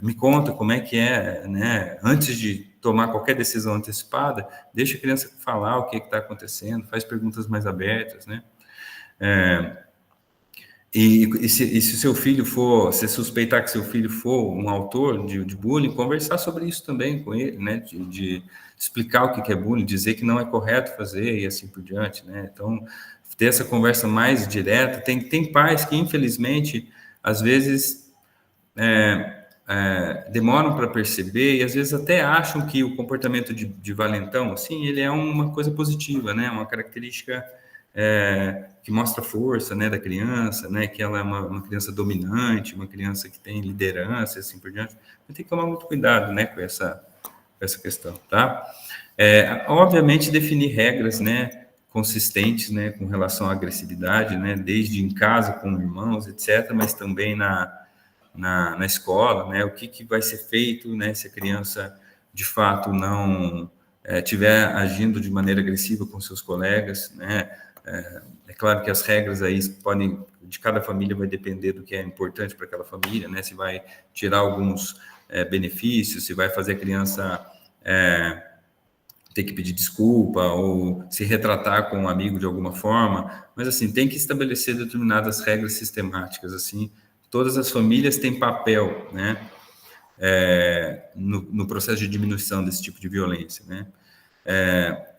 S1: Me conta como é que é, né? Antes de tomar qualquer decisão antecipada, deixa a criança falar o que está acontecendo, faz perguntas mais abertas, né? E se seu filho for, se suspeitar que seu filho for um autor de bullying, conversar sobre isso também com ele, né? De explicar o que é bullying, dizer que não é correto fazer e assim por diante, né? Então, ter essa conversa mais direta. Tem pais que, infelizmente, às vezes demoram para perceber e às vezes até acham que o comportamento de valentão, assim, ele é uma coisa positiva, né? Uma característica que mostra a força, né, da criança, né, que ela é uma criança dominante, uma criança que tem liderança, assim por diante. Tem que tomar muito cuidado, né, com essa questão, tá? Obviamente, definir regras, né, consistentes, né, com relação à agressividade, né, desde em casa com irmãos, etc., mas também na escola, né, o que vai ser feito, né, se a criança, de fato, não estiver agindo de maneira agressiva com seus colegas, né. É claro que as regras aí podem, de cada família, vai depender do que é importante para aquela família, né, se vai tirar alguns benefícios, se vai fazer a criança ter que pedir desculpa ou se retratar com um amigo de alguma forma, mas assim, tem que estabelecer determinadas regras sistemáticas, assim. Todas as famílias têm papel, né, no processo de diminuição desse tipo de violência, né.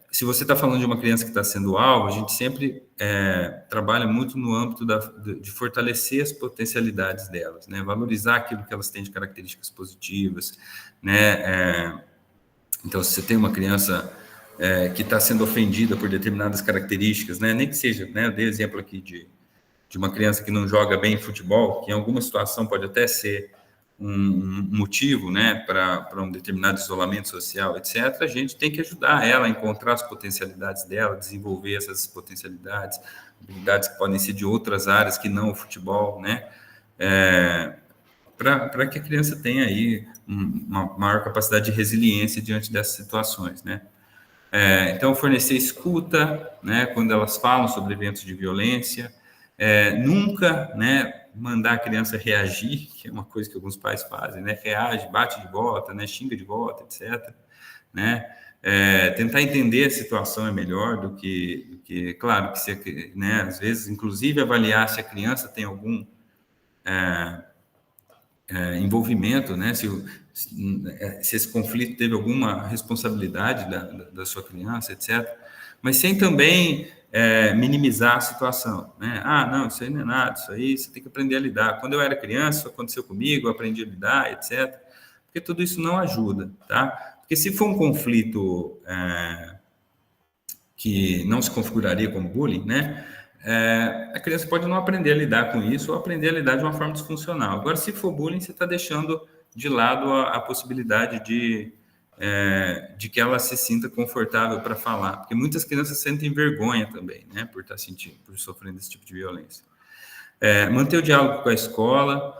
S1: Se você está falando de uma criança que está sendo alvo, a gente sempre trabalha muito no âmbito de fortalecer as potencialidades delas, né, valorizar aquilo que elas têm de características positivas, né. Então, se você tem uma criança que está sendo ofendida por determinadas características, né, nem que seja, né, eu dei exemplo aqui de uma criança que não joga bem futebol, que em alguma situação pode até ser um motivo, né, para um determinado isolamento social, etc., a gente tem que ajudar ela a encontrar as potencialidades dela, desenvolver essas potencialidades, habilidades que podem ser de outras áreas que não o futebol, né, para que a criança tenha aí uma maior capacidade de resiliência diante dessas situações, né. Então, fornecer escuta, né, quando elas falam sobre eventos de violência, nunca, né, mandar a criança reagir, que é uma coisa que alguns pais fazem, né, reage, bate de volta, né, xinga de volta, etc., né, tentar entender a situação é melhor do que claro, que se, né, às vezes, inclusive, avaliar se a criança tem algum envolvimento, né, se esse conflito teve alguma responsabilidade da sua criança, etc., mas sem também minimizar a situação, né? Não, isso aí não é nada, isso aí você tem que aprender a lidar. Quando eu era criança, isso aconteceu comigo, eu aprendi a lidar, etc., porque tudo isso não ajuda, tá? Porque se for um conflito que não se configuraria como bullying, né? A criança pode não aprender a lidar com isso ou aprender a lidar de uma forma disfuncional. Agora, se for bullying, você está deixando de lado a possibilidade de que ela se sinta confortável para falar, porque muitas crianças sentem vergonha também, né, por estar sentindo, por sofrendo esse tipo de violência. Manter o diálogo com a escola,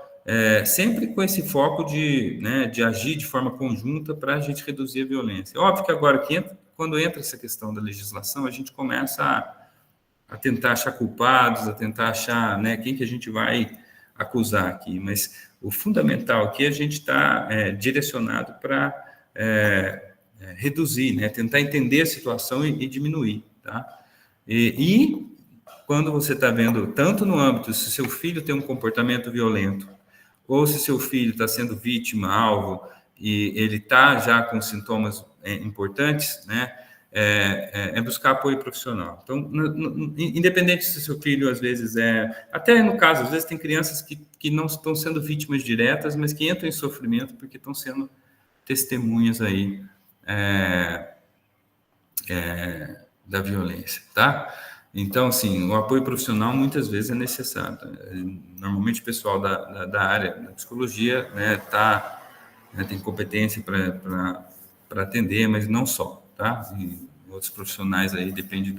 S1: sempre com esse foco de agir de forma conjunta para a gente reduzir a violência. Óbvio que agora, quando entra essa questão da legislação, a gente começa a tentar achar culpados, a tentar achar, né, quem que a gente vai acusar aqui, mas o fundamental aqui é a gente está direcionado para reduzir, né, tentar entender a situação e diminuir, tá? E quando você está vendo, tanto no âmbito, se seu filho tem um comportamento violento, ou se seu filho está sendo vítima, alvo, e ele está já com sintomas importantes, né, buscar apoio profissional. Então, independente se seu filho, às vezes, até no caso, às vezes tem crianças que não estão sendo vítimas diretas, mas que entram em sofrimento porque estão sendo testemunhas aí da violência, tá? Então, assim, o apoio profissional muitas vezes é necessário. Normalmente o pessoal da área da psicologia, né, tem competência para atender, mas não só, tá? E outros profissionais aí depende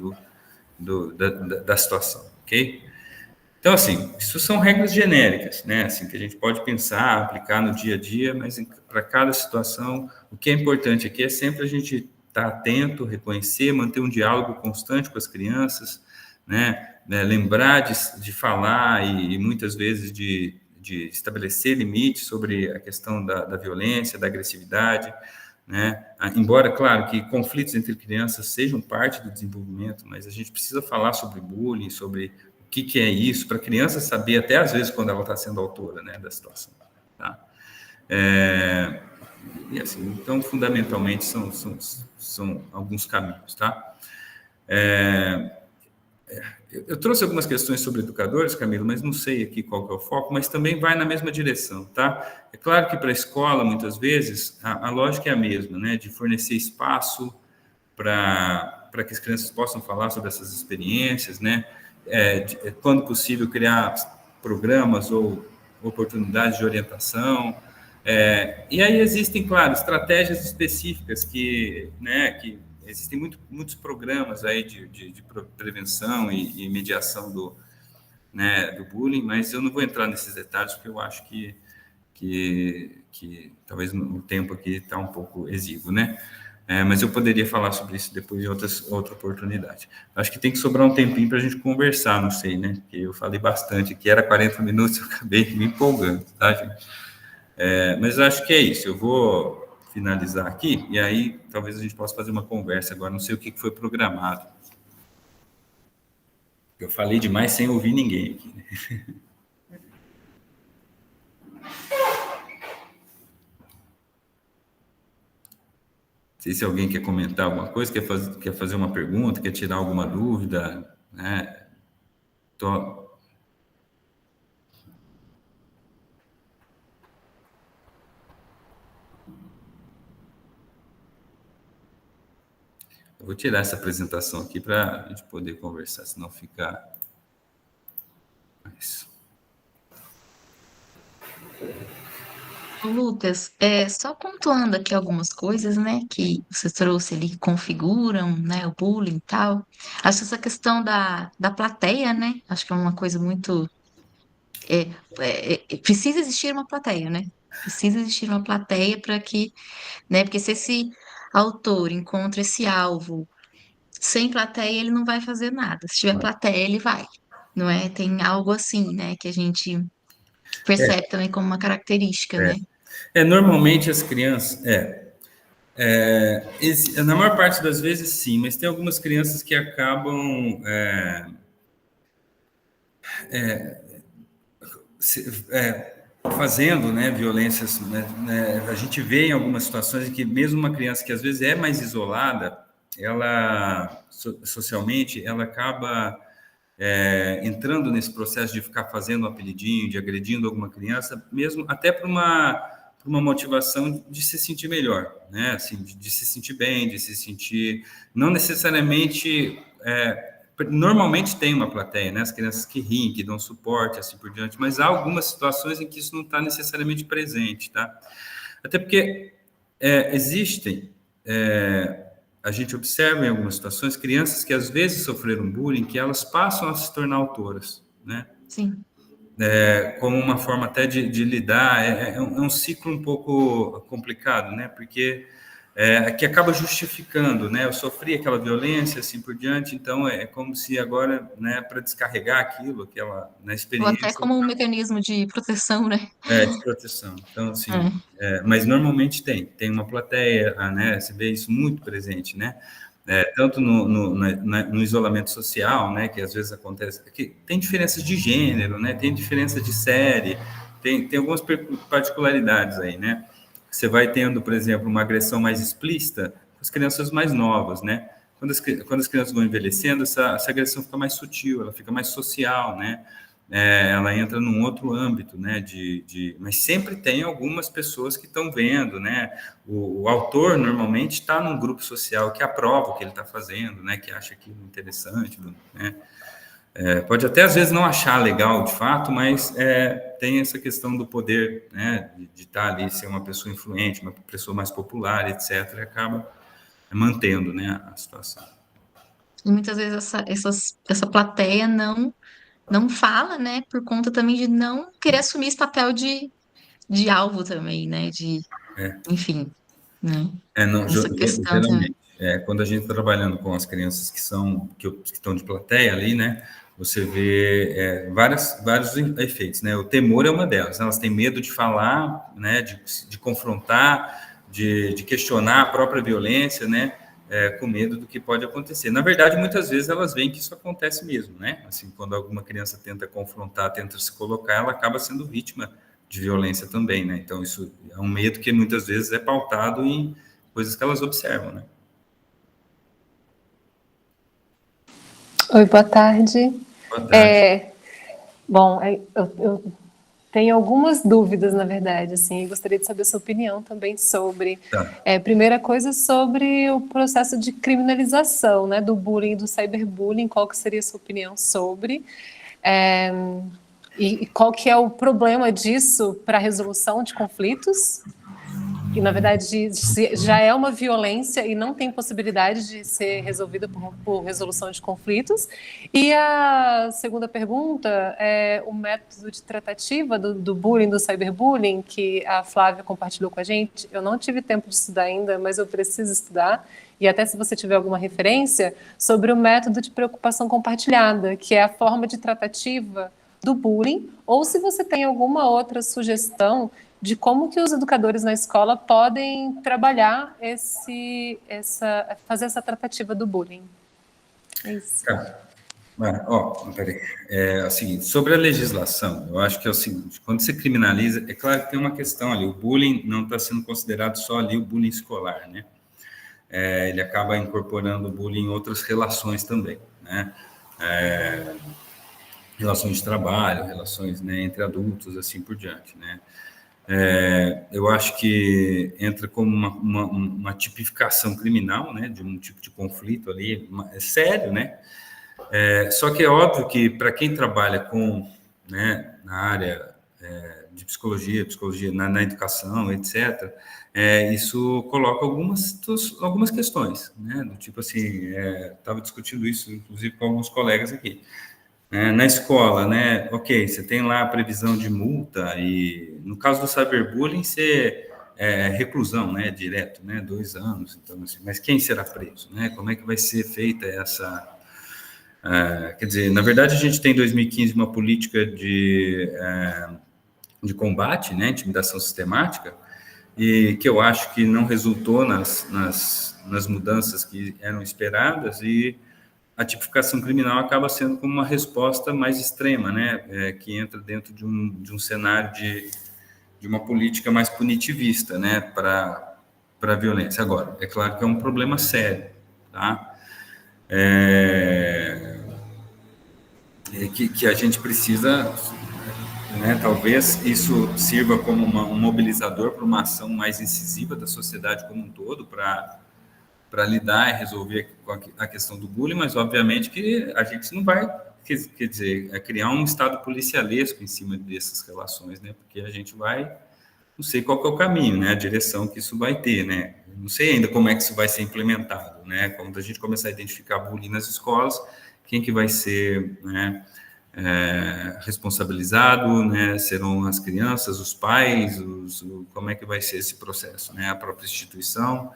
S1: da situação, ok? Então, assim, isso são regras genéricas, né? Assim, que a gente pode pensar, aplicar no dia a dia, mas para cada situação, o que é importante aqui é sempre a gente estar atento, reconhecer, manter um diálogo constante com as crianças, né? Lembrar de falar e muitas vezes de estabelecer limites sobre a questão da violência, da agressividade, né? Embora, claro, que conflitos entre crianças sejam parte do desenvolvimento, mas a gente precisa falar sobre bullying, sobre o que é isso, para a criança saber, até às vezes, quando ela está sendo autora, né, da situação. Tá? E assim, então, fundamentalmente, são alguns caminhos. Tá? Eu trouxe algumas questões sobre educadores, Camilo, mas não sei aqui qual que é o foco, mas também vai na mesma direção, tá? É claro que para a escola, muitas vezes, a lógica é a mesma, né? De fornecer espaço para que as crianças possam falar sobre essas experiências, né? Quando possível, criar programas ou oportunidades de orientação. E aí existem, claro, estratégias específicas que existem muitos programas aí de prevenção e mediação do bullying, mas eu não vou entrar nesses detalhes porque eu acho que talvez o tempo aqui está um pouco exíguo, né? Mas eu poderia falar sobre isso depois em outra oportunidade. Acho que tem que sobrar um tempinho para a gente conversar, não sei, né? Porque eu falei bastante aqui, era 40 minutos, eu acabei me empolgando, tá, gente? Mas eu acho que é isso, eu vou finalizar aqui, e aí talvez a gente possa fazer uma conversa agora, não sei o que foi programado. Eu falei demais sem ouvir ninguém aqui, né? Não sei se alguém quer comentar alguma coisa, quer fazer uma pergunta, quer tirar alguma dúvida, né? Eu vou tirar essa apresentação aqui para a gente poder conversar, senão fica... Isso.
S2: Lucas, só pontuando aqui algumas coisas, né, que você trouxe ali que configuram, né, o bullying e tal. Acho essa questão da plateia, né, acho que é uma coisa muito... precisa existir uma plateia, né? Precisa existir uma plateia para que, né, porque se esse autor encontra esse alvo sem plateia, ele não vai fazer nada. Se tiver plateia, ele vai, não é? Tem algo assim, né, que a gente percebe também como uma característica, né?
S1: Normalmente as crianças... na maior parte das vezes, sim, mas tem algumas crianças que acabam fazendo, né, violências, né, a gente vê em algumas situações em que mesmo uma criança que às vezes é mais isolada, ela socialmente, ela acaba entrando nesse processo de ficar fazendo um apelidinho, de agredindo alguma criança, mesmo até por uma motivação de se sentir melhor, né? Assim, de se sentir bem, de se sentir... Não necessariamente... normalmente tem uma plateia, né? As crianças que riem, que dão suporte, assim por diante, mas há algumas situações em que isso não está necessariamente presente, tá? Até porque existem... a gente observa em algumas situações crianças que às vezes sofreram bullying, que elas passam a se tornar autoras, né?
S2: Sim.
S1: como uma forma até de lidar, é um ciclo um pouco complicado, né? Porque que acaba justificando, né? Eu sofri aquela violência, assim por diante, então é como se agora, né, para descarregar aquilo, aquela na
S2: Ou até
S1: experiência
S2: como um mecanismo de proteção, né?
S1: de proteção. Então, assim,
S2: É.
S1: mas normalmente tem uma plateia, né? Você vê isso muito presente, né? Tanto no isolamento social, né, que às vezes acontece, que tem diferenças de gênero, né, tem diferença de série, tem algumas particularidades aí, né? Você vai tendo, por exemplo, uma agressão mais explícita com as crianças mais novas, né? Quando as crianças vão envelhecendo, essa agressão fica mais sutil, ela fica mais social, né? Ela entra num outro âmbito, né? Mas sempre tem algumas pessoas que estão vendo, né? O autor normalmente está num grupo social que aprova o que ele está fazendo, né? Que acha aquilo interessante, né? Pode até às vezes não achar legal de fato, mas tem essa questão do poder, né? De estar ali, ser uma pessoa influente, uma pessoa mais popular, etc. E acaba mantendo, né? A situação.
S2: E muitas vezes essa plateia não fala, né? Por conta também de não querer assumir esse papel de alvo também, né? Enfim, né?
S1: Não,
S2: Essa questão também.
S1: geralmente, quando a gente está trabalhando com as crianças que estão de plateia ali, né, você vê vários efeitos, né? O temor é uma delas, né? Elas têm medo de falar, né, de confrontar, de questionar a própria violência, né, com medo do que pode acontecer. Na verdade, muitas vezes elas veem que isso acontece mesmo, né? Assim, quando alguma criança tenta confrontar, tenta se colocar, ela acaba sendo vítima de violência também, né? Então, isso é um medo que muitas vezes é pautado em coisas que elas observam, né?
S3: Oi, boa tarde.
S1: Boa tarde.
S3: Bom, eu tenho algumas dúvidas, na verdade, assim, e gostaria de saber a sua opinião também sobre.
S1: Tá.
S3: Primeira coisa, sobre o processo de criminalização, né, do bullying, do cyberbullying, qual que seria a sua opinião sobre? É, e qual que é o problema disso para a resolução de conflitos? Que na verdade já é uma violência e não tem possibilidade de ser resolvida por resolução de conflitos. E a segunda pergunta é o método de tratativa do bullying, do cyberbullying, que a Flávia compartilhou com a gente. Eu não tive tempo de estudar ainda, mas eu preciso estudar. E até se você tiver alguma referência sobre o método de preocupação compartilhada, que é a forma de tratativa do bullying, ou se você tem alguma outra sugestão de como que os educadores na escola podem trabalhar fazer essa tratativa do bullying. É isso.
S1: Peraí. É o seguinte, sobre a legislação, eu acho que é o seguinte, quando você criminaliza, é claro que tem uma questão ali, o bullying não está sendo considerado só ali o bullying escolar, né? Ele acaba incorporando o bullying em outras relações também, né? Relações de trabalho, relações, né, entre adultos, assim por diante, né? Eu acho que entra como uma tipificação criminal, né, de um tipo de conflito ali, sério, né? Só que é óbvio que para quem trabalha né, na área de psicologia na educação, etc., isso coloca algumas questões, né? Do tipo assim, estava discutindo isso, inclusive, com alguns colegas aqui. Na escola, né? Ok, você tem lá a previsão de multa e, no caso do cyberbullying, você reclusão, né? Direto, né? 2 anos. Então, assim, mas quem será preso, né? Como é que vai ser feita essa... quer dizer, na verdade, a gente tem em 2015 uma política de combate, né? Intimidação sistemática, e que eu acho que não resultou nas mudanças que eram esperadas, e a tipificação criminal acaba sendo como uma resposta mais extrema, né, que entra dentro de um cenário de uma política mais punitivista, né, para a violência. Agora, é claro que é um problema sério, tá? Que a gente precisa, né, talvez isso sirva como um mobilizador para uma ação mais incisiva da sociedade como um todo, para lidar e resolver com a questão do bullying, mas obviamente que a gente não vai, quer dizer, criar um estado policialesco em cima dessas relações, né? Porque a gente vai, não sei qual que é o caminho, né? A direção que isso vai ter, né? Não sei ainda como é que isso vai ser implementado, né? Quando a gente começar a identificar bullying nas escolas, quem que vai ser, né? responsabilizado, né? Serão as crianças, os pais, como é que vai ser esse processo, né? A própria instituição.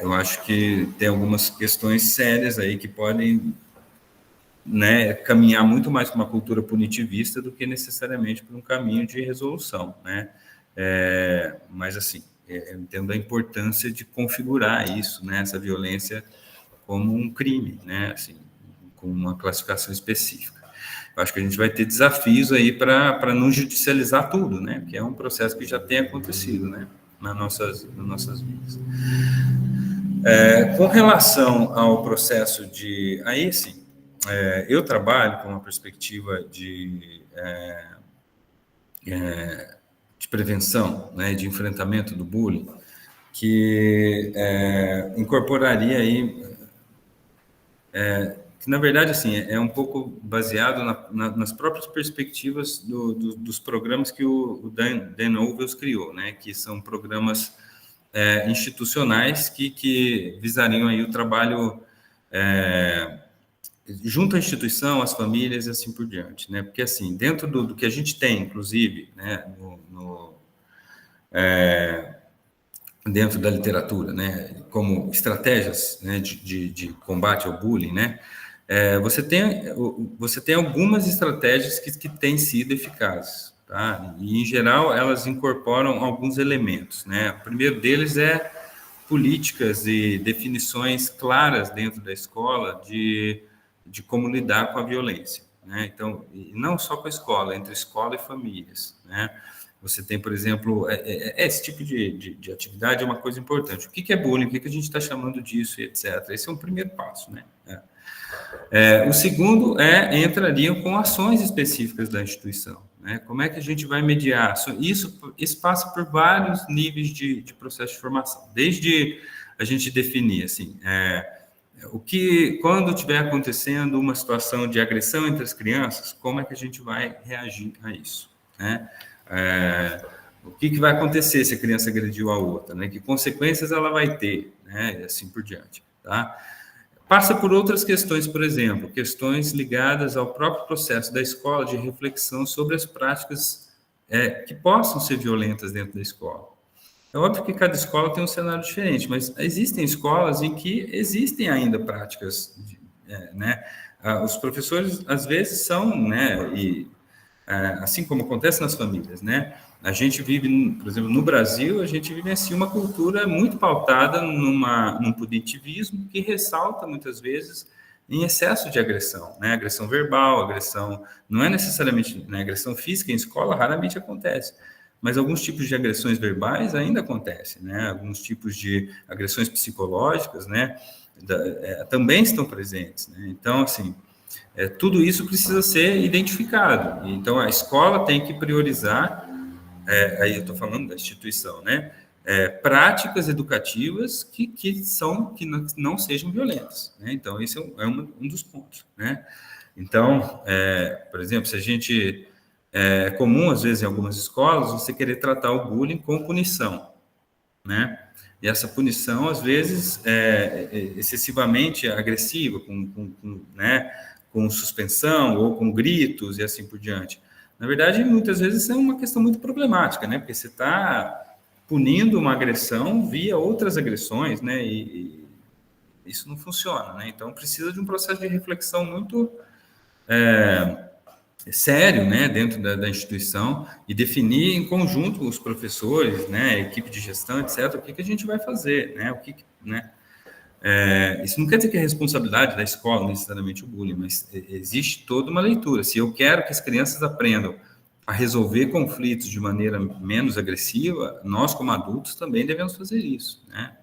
S1: Eu acho que tem algumas questões sérias aí que podem, né, caminhar muito mais para uma cultura punitivista do que necessariamente para um caminho de resolução, né? Mas, assim, eu entendo a importância de configurar isso, né, essa violência como um crime, né, assim, com uma classificação específica. Eu acho que a gente vai ter desafios aí para não judicializar tudo, né, que é um processo que já tem acontecido, né, nas nossas vidas. Com relação ao processo de... Aí, sim, eu trabalho com uma perspectiva de prevenção, né, de enfrentamento do bullying, que incorporaria aí, que na verdade assim é um pouco baseado nas próprias perspectivas dos programas que o Dan Ovels criou, né, que são programas institucionais que visariam aí o trabalho junto à instituição, às famílias e assim por diante, né? Porque assim, dentro do que a gente tem, inclusive, né, dentro da literatura, né, como estratégias, né, de combate ao bullying, né, você tem algumas estratégias que têm sido eficazes, tá? E em geral elas incorporam alguns elementos, né? O primeiro deles é políticas e definições claras dentro da escola de como lidar com a violência, né? Então, e não só com a escola, entre escola e famílias, né? Você tem, por exemplo, esse tipo de atividade é uma coisa importante. O que é bullying? O que a gente está chamando disso, etc. Esse é um primeiro passo, né? O segundo entrariam com ações específicas da instituição, né? Como é que a gente vai mediar? Isso passa por vários níveis de processo de formação, desde a gente definir, assim, quando estiver acontecendo uma situação de agressão entre as crianças, como é que a gente vai reagir a isso, né? O que vai acontecer se a criança agrediu a outra, né? Que consequências ela vai ter, né? E assim por diante, tá? Passa por outras questões, por exemplo, questões ligadas ao próprio processo da escola de reflexão sobre as práticas que possam ser violentas dentro da escola. É óbvio que cada escola tem um cenário diferente, mas existem escolas em que existem ainda práticas, né? Os professores, às vezes, são, né? Assim como acontece nas famílias, né? A gente vive, por exemplo, no Brasil, a gente vive assim uma cultura muito pautada num punitivismo que ressalta muitas vezes em excesso de agressão, né? Agressão verbal, agressão não é necessariamente, né? Agressão física em escola raramente acontece, mas alguns tipos de agressões verbais ainda acontecem, né? Alguns tipos de agressões psicológicas, né? Também estão presentes, né? Então, assim, tudo isso precisa ser identificado. Então, a escola tem que priorizar, aí eu estou falando da instituição, né? Práticas educativas que não sejam violentas, né? Então, esse é um dos pontos, né? Então, por exemplo, se a gente... É comum, às vezes, em algumas escolas, você querer tratar o bullying com punição, né? E essa punição, às vezes, é excessivamente agressiva, né, com suspensão ou com gritos e assim por diante. Na verdade, muitas vezes é uma questão muito problemática, né? Porque você está punindo uma agressão via outras agressões, né? E isso não funciona, né? Então, precisa de um processo de reflexão muito sério, né, dentro da instituição e definir em conjunto os professores, né, equipe de gestão, etc., o que a gente vai fazer, né, né. Isso não quer dizer que é responsabilidade da escola, necessariamente o bullying, mas existe toda uma leitura. Se eu quero que as crianças aprendam a resolver conflitos de maneira menos agressiva, nós, como adultos, também devemos fazer isso, né.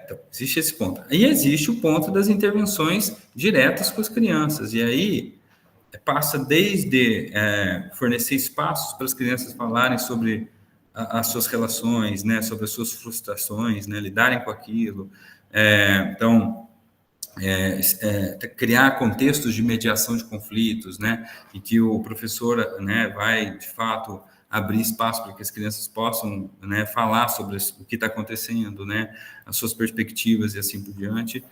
S1: Então, existe esse ponto. E existe o ponto das intervenções diretas com as crianças, e aí passa desde fornecer espaços para as crianças falarem sobre as suas relações, né, sobre as suas frustrações, né, lidarem com aquilo. Então, criar contextos de mediação de conflitos, né, em que o professor, né, vai, de fato, abrir espaço para que as crianças possam, né, falar sobre o que está acontecendo, né, as suas perspectivas e assim por diante,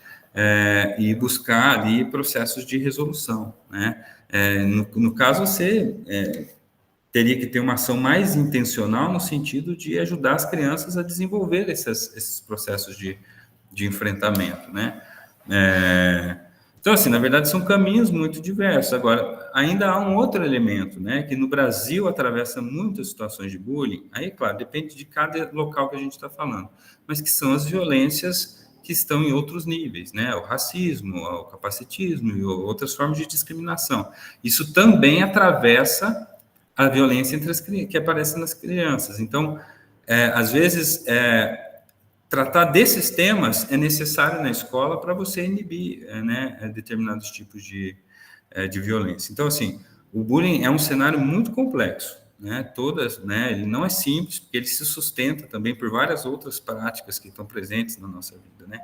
S1: e buscar ali processos de resolução, né. No caso, você teria que ter uma ação mais intencional no sentido de ajudar as crianças a desenvolver esses processos de enfrentamento, né. Então, assim, na verdade, são caminhos muito diversos. Agora, ainda há um outro elemento, né, que no Brasil atravessa muitas situações de bullying, aí, claro, depende de cada local que a gente está falando, mas que são as violências que estão em outros níveis, né, o racismo, o capacitismo e outras formas de discriminação. Isso também atravessa a violência que aparece nas crianças. Então, às vezes, tratar desses temas é necessário na escola para você inibir, né, determinados tipos de violência. Então, assim, o bullying é um cenário muito complexo, né, né, ele não é simples, porque ele se sustenta também por várias outras práticas que estão presentes na nossa vida, né.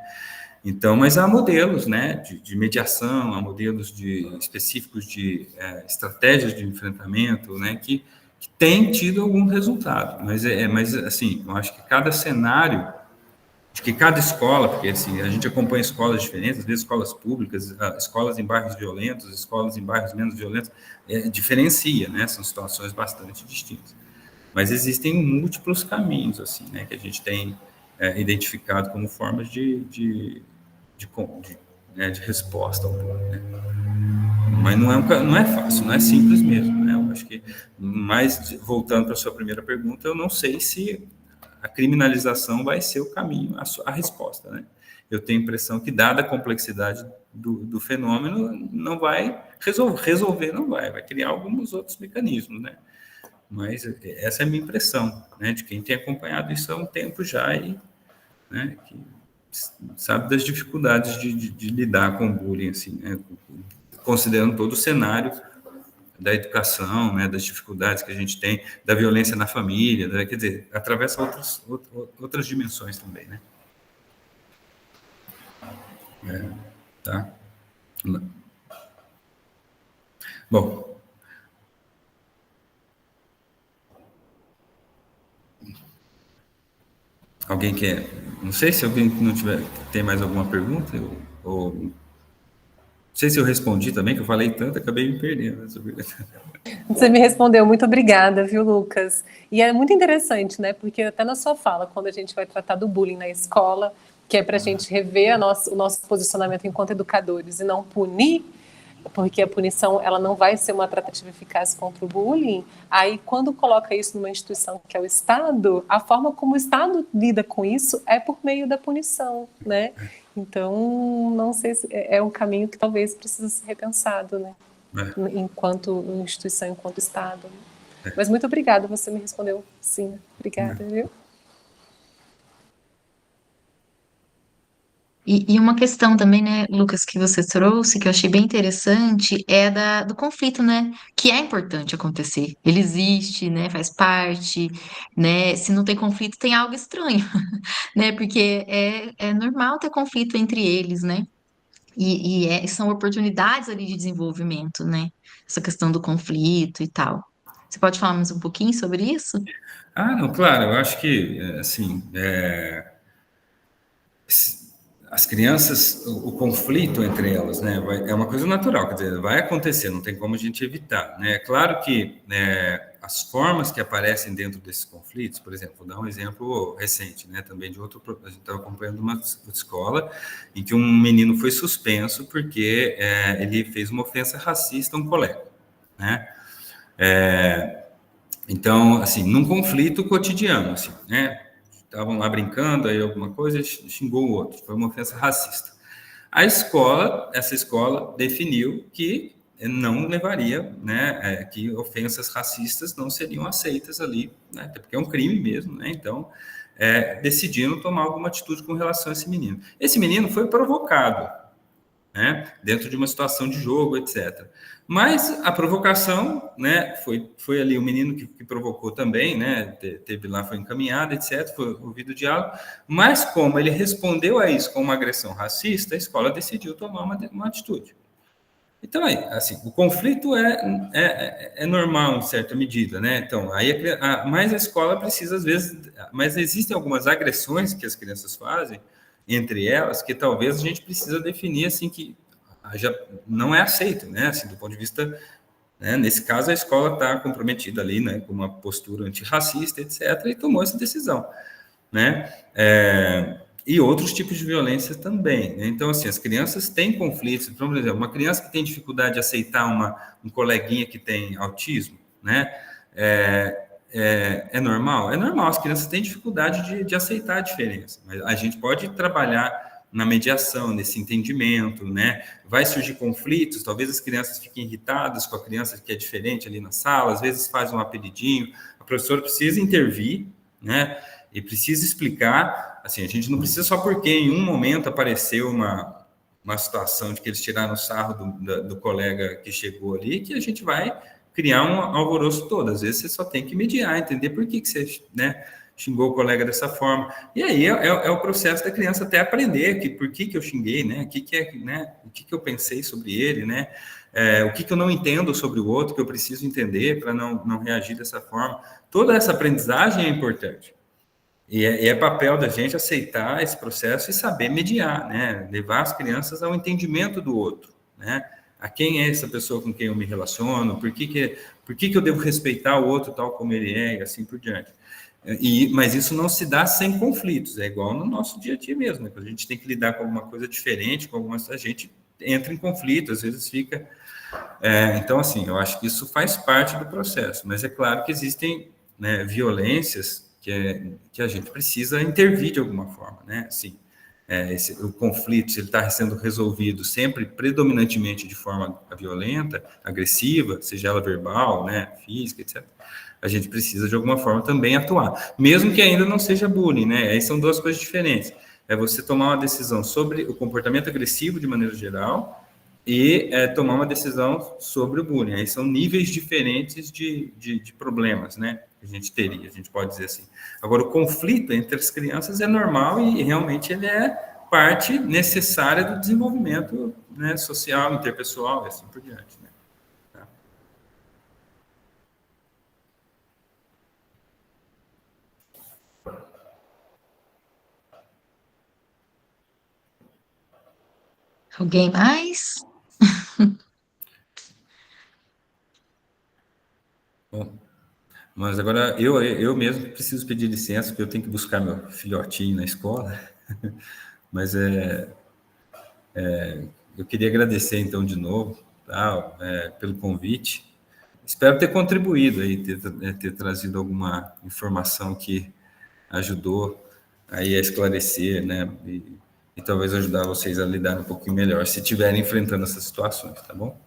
S1: Então, mas há modelos, né, de mediação, há modelos específicos de estratégias de enfrentamento, né, que têm tido algum resultado, mas assim, eu acho que cada cenário, acho que cada escola, porque assim, a gente acompanha escolas diferentes, às vezes escolas públicas, escolas em bairros violentos, escolas em bairros menos violentos, diferencia, né, são situações bastante distintas. Mas existem múltiplos caminhos, assim, né, que a gente tem identificado como formas de resposta ao bullying, né? Mas não é fácil, não é simples mesmo, né? Eu acho que, mas voltando para a sua primeira pergunta, eu não sei se a criminalização vai ser o caminho, a resposta, né? Eu tenho a impressão que, dada a complexidade do fenômeno, não vai resolver, não vai criar alguns outros mecanismos, né? Mas essa é a minha impressão, né, de quem tem acompanhado isso há um tempo já e, né, que sabe das dificuldades de lidar com o bullying, assim, né, considerando todo o cenário da educação, né, das dificuldades que a gente tem, da violência na família, né, quer dizer, atravessa outras dimensões também, né? Tá? Bom. Alguém quer? Não sei se alguém não tem mais alguma pergunta, ou não sei se eu respondi também, que eu falei tanto, acabei me perdendo.
S3: Você me respondeu, muito obrigada, viu, Lucas? E é muito interessante, né? Porque até na sua fala, quando a gente vai tratar do bullying na escola, que é para a gente rever o nosso posicionamento enquanto educadores e não punir, porque a punição ela não vai ser uma tratativa eficaz contra o bullying, aí quando coloca isso numa instituição que é o Estado, a forma como o Estado lida com isso é por meio da punição, né? Então, não sei se é um caminho que talvez precisa ser repensado, né? Enquanto instituição, enquanto Estado. Mas muito obrigada, você me respondeu sim. Obrigada, viu?
S2: E uma questão também, né, Lucas, que você trouxe, que eu achei bem interessante, é do conflito, né? Que é importante acontecer. Ele existe, né? Faz parte, né? Se não tem conflito, tem algo estranho, né? Porque é normal ter conflito entre eles, né? E são oportunidades ali de desenvolvimento, né? Essa questão do conflito e tal. Você pode falar mais um pouquinho sobre isso?
S1: Não, claro, eu acho que, assim, as crianças, o conflito entre elas, né, é uma coisa natural, quer dizer, vai acontecer, não tem como a gente evitar, né? É claro que as formas que aparecem dentro desses conflitos, por exemplo, vou dar um exemplo recente, né, também de outro, a gente estava acompanhando uma escola em que um menino foi suspenso porque ele fez uma ofensa racista a um colega, né? Então, assim, num conflito cotidiano, assim, né? Estavam lá brincando, aí alguma coisa, xingou o outro, foi uma ofensa racista. Essa escola definiu que não levaria, né, que ofensas racistas não seriam aceitas ali, né, até porque é um crime mesmo, né, então decidiram tomar alguma atitude com relação a esse menino. Esse menino foi provocado, né, dentro de uma situação de jogo, etc. Mas a provocação, né, foi ali o menino que provocou também, né, teve lá, foi encaminhado, etc., foi ouvido o diálogo, mas como ele respondeu a isso com uma agressão racista, a escola decidiu tomar uma atitude. Então, aí, assim, o conflito é normal em certa medida, né? Então, aí mas a escola precisa, às vezes, mas existem algumas agressões que as crianças fazem, entre elas, que talvez a gente precisa definir, assim, que já não é aceito, né? Assim, do ponto de vista, né? Nesse caso, a escola está comprometida ali, né, com uma postura antirracista, etc., e tomou essa decisão, né? E outros tipos de violência também, né? Então, assim, as crianças têm conflitos. Então, por exemplo, uma criança que tem dificuldade de aceitar um coleguinha que tem autismo, né? É normal? É normal, as crianças têm dificuldade de aceitar a diferença. Mas a gente pode trabalhar na mediação, nesse entendimento, né? Vai surgir conflitos, talvez as crianças fiquem irritadas com a criança que é diferente ali na sala, às vezes faz um apelidinho, a professora precisa intervir, né? E precisa explicar, assim, a gente não precisa só porque em um momento apareceu uma situação de que eles tiraram o sarro do colega que chegou ali, que a gente vai criar um alvoroço todo. Às vezes você só tem que mediar, entender por que você, né, xingou o colega dessa forma. E aí é o processo da criança até aprender que por que eu xinguei, né? O que eu pensei sobre ele, né? O que eu não entendo sobre o outro, que eu preciso entender para não reagir dessa forma. Toda essa aprendizagem é importante. E é papel da gente aceitar esse processo e saber mediar, né? Levar as crianças ao entendimento do outro, né? A quem é essa pessoa com quem eu me relaciono, por que eu devo respeitar o outro tal como ele é, e assim por diante. Mas isso não se dá sem conflitos, é igual no nosso dia a dia mesmo, né? Quando a gente tem que lidar com alguma coisa diferente, a gente entra em conflito, às vezes fica... então, assim, eu acho que isso faz parte do processo, mas é claro que existem, né, violências que a gente precisa intervir de alguma forma, né? Assim, o conflito, se ele está sendo resolvido sempre predominantemente de forma violenta, agressiva, seja ela verbal, né, física, etc., a gente precisa de alguma forma também atuar, mesmo que ainda não seja bullying, né? Aí são duas coisas diferentes. É você tomar uma decisão sobre o comportamento agressivo de maneira geral e tomar uma decisão sobre o bullying. Aí são níveis diferentes de problemas, né? Que a gente teria, a gente pode dizer assim. Agora, o conflito entre as crianças é normal e realmente ele é parte necessária do desenvolvimento, né, social, interpessoal e assim por diante, né? Tá.
S2: Alguém mais?
S1: Bom, mas agora eu mesmo preciso pedir licença, porque eu tenho que buscar meu filhotinho na escola. Mas eu queria agradecer então de novo, tá, pelo convite. Espero ter contribuído aí, ter trazido alguma informação que ajudou aí a esclarecer, né, e talvez ajudar vocês a lidar um pouquinho melhor, se estiverem enfrentando essas situações, tá bom?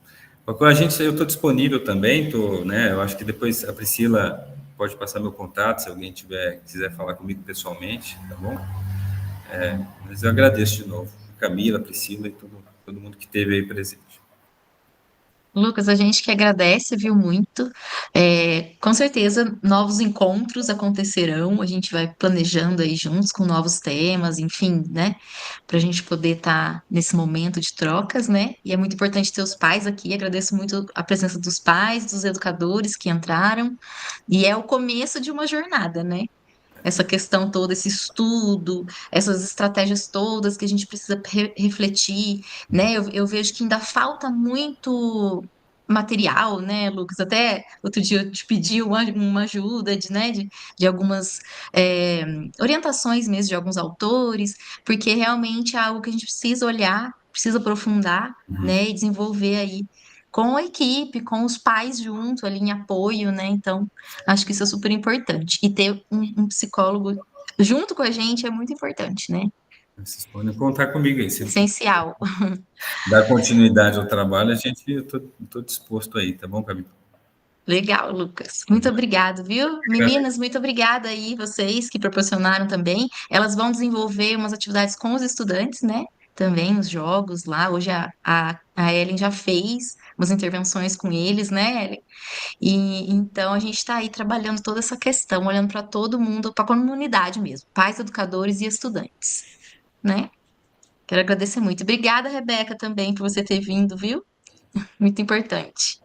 S1: Qualquer gente, eu estou disponível também, né, eu acho que depois a Priscila pode passar meu contato, se alguém quiser falar comigo pessoalmente, tá bom? Mas eu agradeço de novo, Camila, Priscila e todo mundo que esteve aí presente.
S2: Lucas, a gente que agradece, viu, muito. Com certeza, novos encontros acontecerão. A gente vai planejando aí juntos com novos temas, enfim, né? Para a gente poder estar nesse momento de trocas, né? E é muito importante ter os pais aqui. Agradeço muito a presença dos pais, dos educadores que entraram. E é o começo de uma jornada, né? Essa questão toda, esse estudo, essas estratégias todas que a gente precisa refletir, né? Eu vejo que ainda falta muito material, né, Lucas? Até outro dia eu te pedi uma ajuda de algumas é, orientações mesmo de alguns autores, porque realmente é algo que a gente precisa olhar, precisa aprofundar, né, e desenvolver aí com a equipe, com os pais junto ali em apoio, né? Então, acho que isso é super importante. E ter um psicólogo junto com a gente é muito importante, né?
S1: Vocês podem contar comigo aí, se
S2: Essencial.
S1: dar continuidade ao trabalho, eu estou disposto aí, tá bom, Camila?
S2: Legal, Lucas. Muito obrigado, viu? Meninas, muito obrigada aí, vocês que proporcionaram também. Elas vão desenvolver umas atividades com os estudantes, né? Também os jogos lá. Hoje a Ellen já fez umas intervenções com eles, né, Ellen? E então a gente está aí trabalhando toda essa questão, olhando para todo mundo, para a comunidade mesmo, pais, educadores e estudantes, né? Quero agradecer muito. Obrigada, Rebeca, também por você ter vindo, viu? muito importante.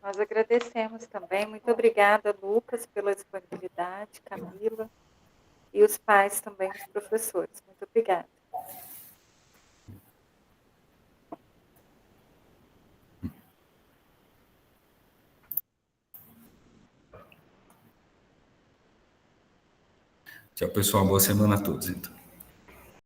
S4: Nós agradecemos também. Muito obrigada, Lucas, pela disponibilidade, Camila, e os pais também, os professores. Muito obrigada.
S1: Tchau, pessoal. Boa semana a todos, então.